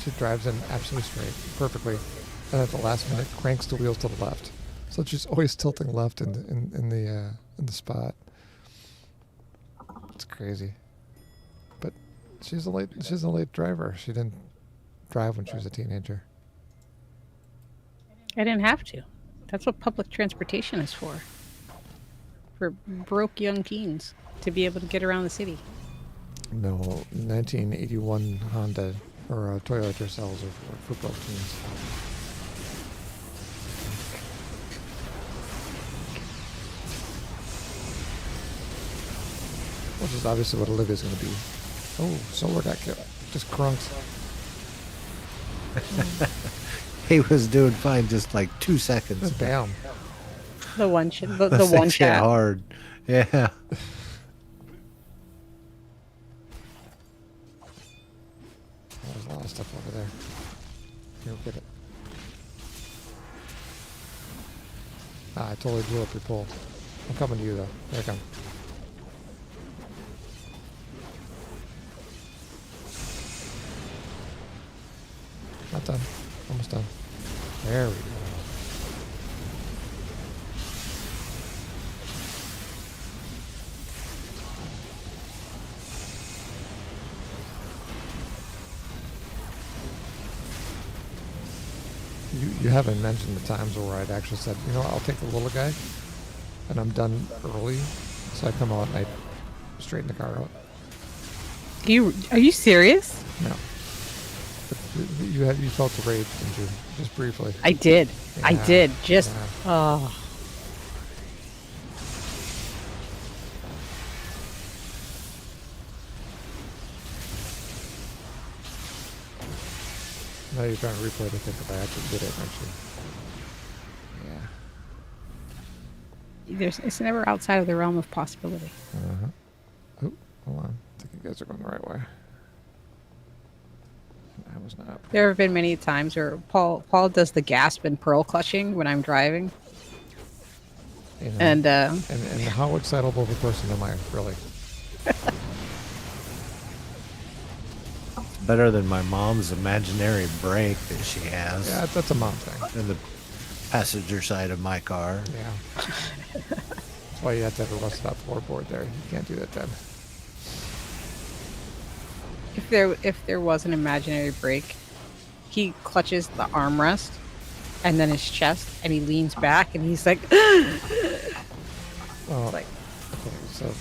she drives in absolutely straight, perfectly, and at the last minute cranks the wheels to the left. So she's always tilting left in the spot. It's crazy. But she's a late driver. She didn't drive when she was a teenager. I didn't have to. That's what public transportation is for. For broke young teens to be able to get around the city. No, 1981 Honda or Toyota Tercels are for broke teens. Which is obviously what Olivia's going to be. Oh, Solar got killed. Just crunks. He was doing fine just like 2 seconds. Bam. The one the That's one hit chat. hard. Yeah. There's a lot of stuff over there. You'll get it. Ah, I totally blew up your pole. I'm coming to you though. Here I come. Not done. Almost done. There we go. You haven't mentioned the times where I'd actually said, you know what, I'll take the little guy, and I'm done early, so I come out and I straighten the car out. Are you serious? No. But you felt the rage, didn't you? Just briefly. I did. I Yeah, did. Just yeah. oh. Now you're trying to replay to think if I actually did it, actually. Yeah. It's never outside of the realm of possibility. Uh-huh. Oh, hold on. I think you guys are going the right way. I was not. There have been many times where Paul does the gasp and pearl clutching when I'm driving. You know, And and how excitable of a person am I, really? Better than my mom's imaginary brake that she has Yeah, that's a mom thing. in the passenger side of my car. Yeah. That's why you have to have a rusted out floorboard there. You can't do that then. if there was an imaginary brake, he clutches the armrest and then his chest, and he leans back, and he's like, Well, like, okay, so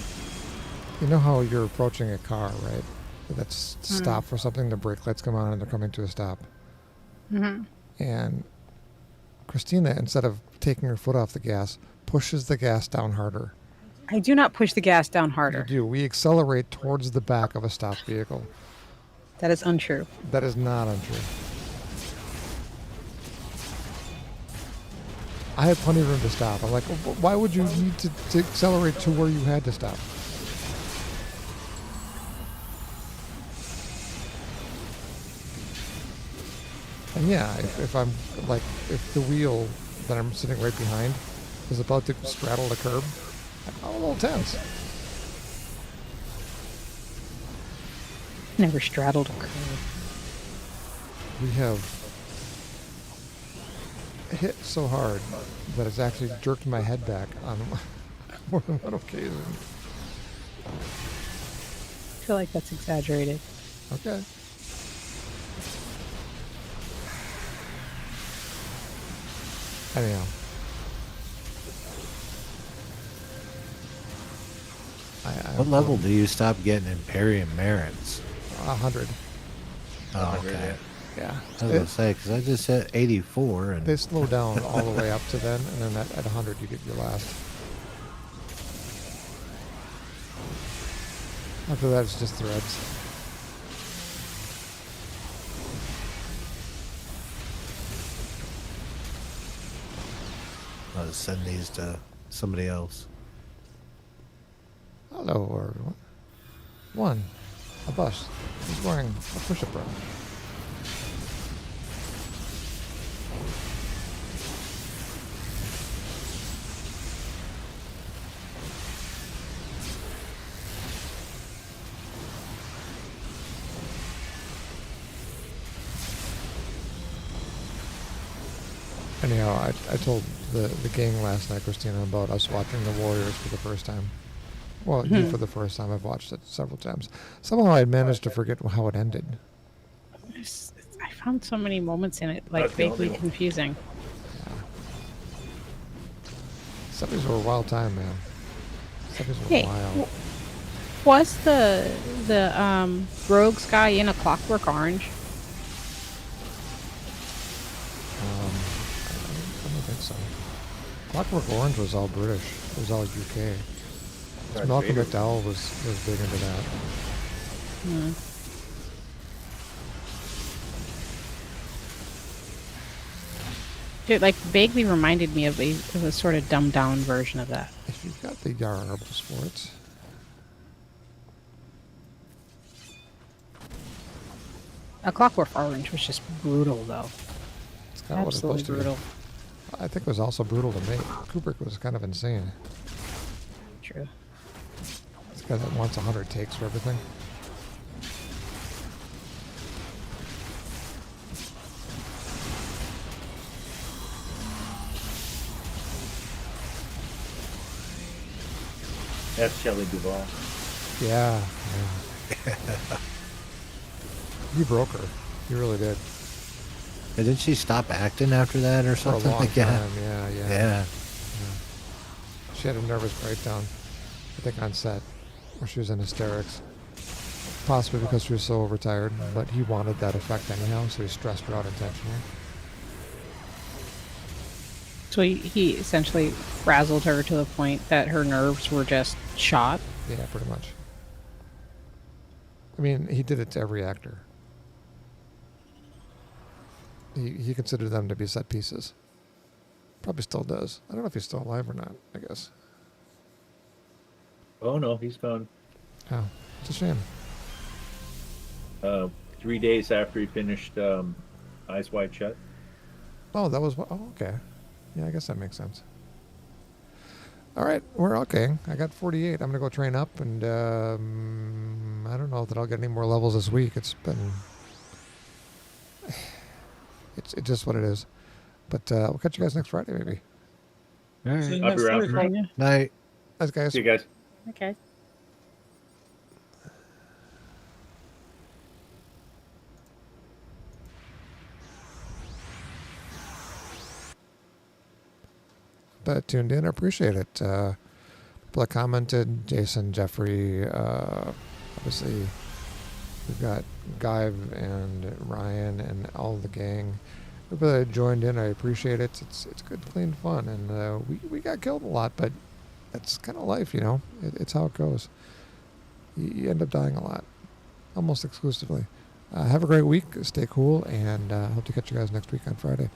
you know how you're approaching a car, right? That's stopped for something. The brake lights come on and they're coming to a stop. mm-hmm. And Christina, instead of taking her foot off the gas, pushes the gas down harder. I do not push the gas down You harder. do. We accelerate towards the back of a stopped vehicle. That is untrue. That is not untrue. I had plenty of room to stop. I'm like, well, why would you need to accelerate to where you had to stop? And yeah, if I'm like, if the wheel that I'm sitting right behind is about to straddle the curb, I'm a little tense. Never straddled a curb. We have hit so hard that it's actually jerked my head back on more than one occasion. I feel like that's exaggerated. Okay. Anyhow. What level do you stop getting Imperium merits? 100. Oh, okay. Yeah. I was going to say, because I just hit 84. And They slow down all the way up to then, and then at 100 you get your last. After that, it's just threads. I'll just send these to somebody else. Hello, everyone. One, a bus. He's wearing a push-up bra. Anyhow, I told the gang last night, Christina, about us watching The Warriors for the first time. Well, you for the first time. I've watched it several times. Somehow I managed to forget how it ended. I found so many moments in it, like, That's the only vaguely one. confusing. Yeah. 70s were a wild time, man. 70s were Hey, wild. was the rogues guy in A Clockwork Orange? I don't think so. Clockwork Orange was all British. It was all UK. Darth Malcolm Vader. McDowell was big into that. Hmm. It, like, vaguely reminded me of a sort of dumbed down version of that. If you've got the Yarable Sports, A Clockwork Orange was just brutal, though. it's kind of what it's Absolutely supposed to be. brutal. I think it was also brutal to make. Kubrick was kind of insane. True. This guy that wants 100 takes for everything. That's Shelley Duvall. Yeah. He broke her. He really did. Didn't she stop acting after that or For a something long like that? time. Yeah. Yeah. She had a nervous breakdown, I think, on set, where she was in hysterics. Possibly because she was so overtired, but he wanted that effect anyhow, so he stressed her out intentionally. So he essentially frazzled her to the point that her nerves were just shot. Yeah, pretty much. I mean, he did it to every actor. He considered them to be set pieces. Probably still does. I don't know if he's still alive or not, I guess. Oh no, he's gone. Oh, it's a shame. 3 days after he finished Eyes Wide Shut. Oh, that was... Oh, okay. Yeah, I guess that makes sense. All right, we're okay. I got 48. I'm going to go train up, and I don't know that I'll get any more levels this week. It's been... It's just what it is. But we'll catch you guys next Friday, maybe. All right. See you I'll be next around. Thursday. Night. Thanks, guys. See you guys. Okay. That tuned in. I appreciate it. People that commented, Jason, Jeffrey, obviously we've got Guive and Ryan and all the gang. Everybody that joined in, I appreciate it. It's good, clean fun, and we got killed a lot, but that's kind of life, you know. It's how it goes. You end up dying a lot, almost exclusively. Have a great week. Stay cool, and hope to catch you guys next week on Friday.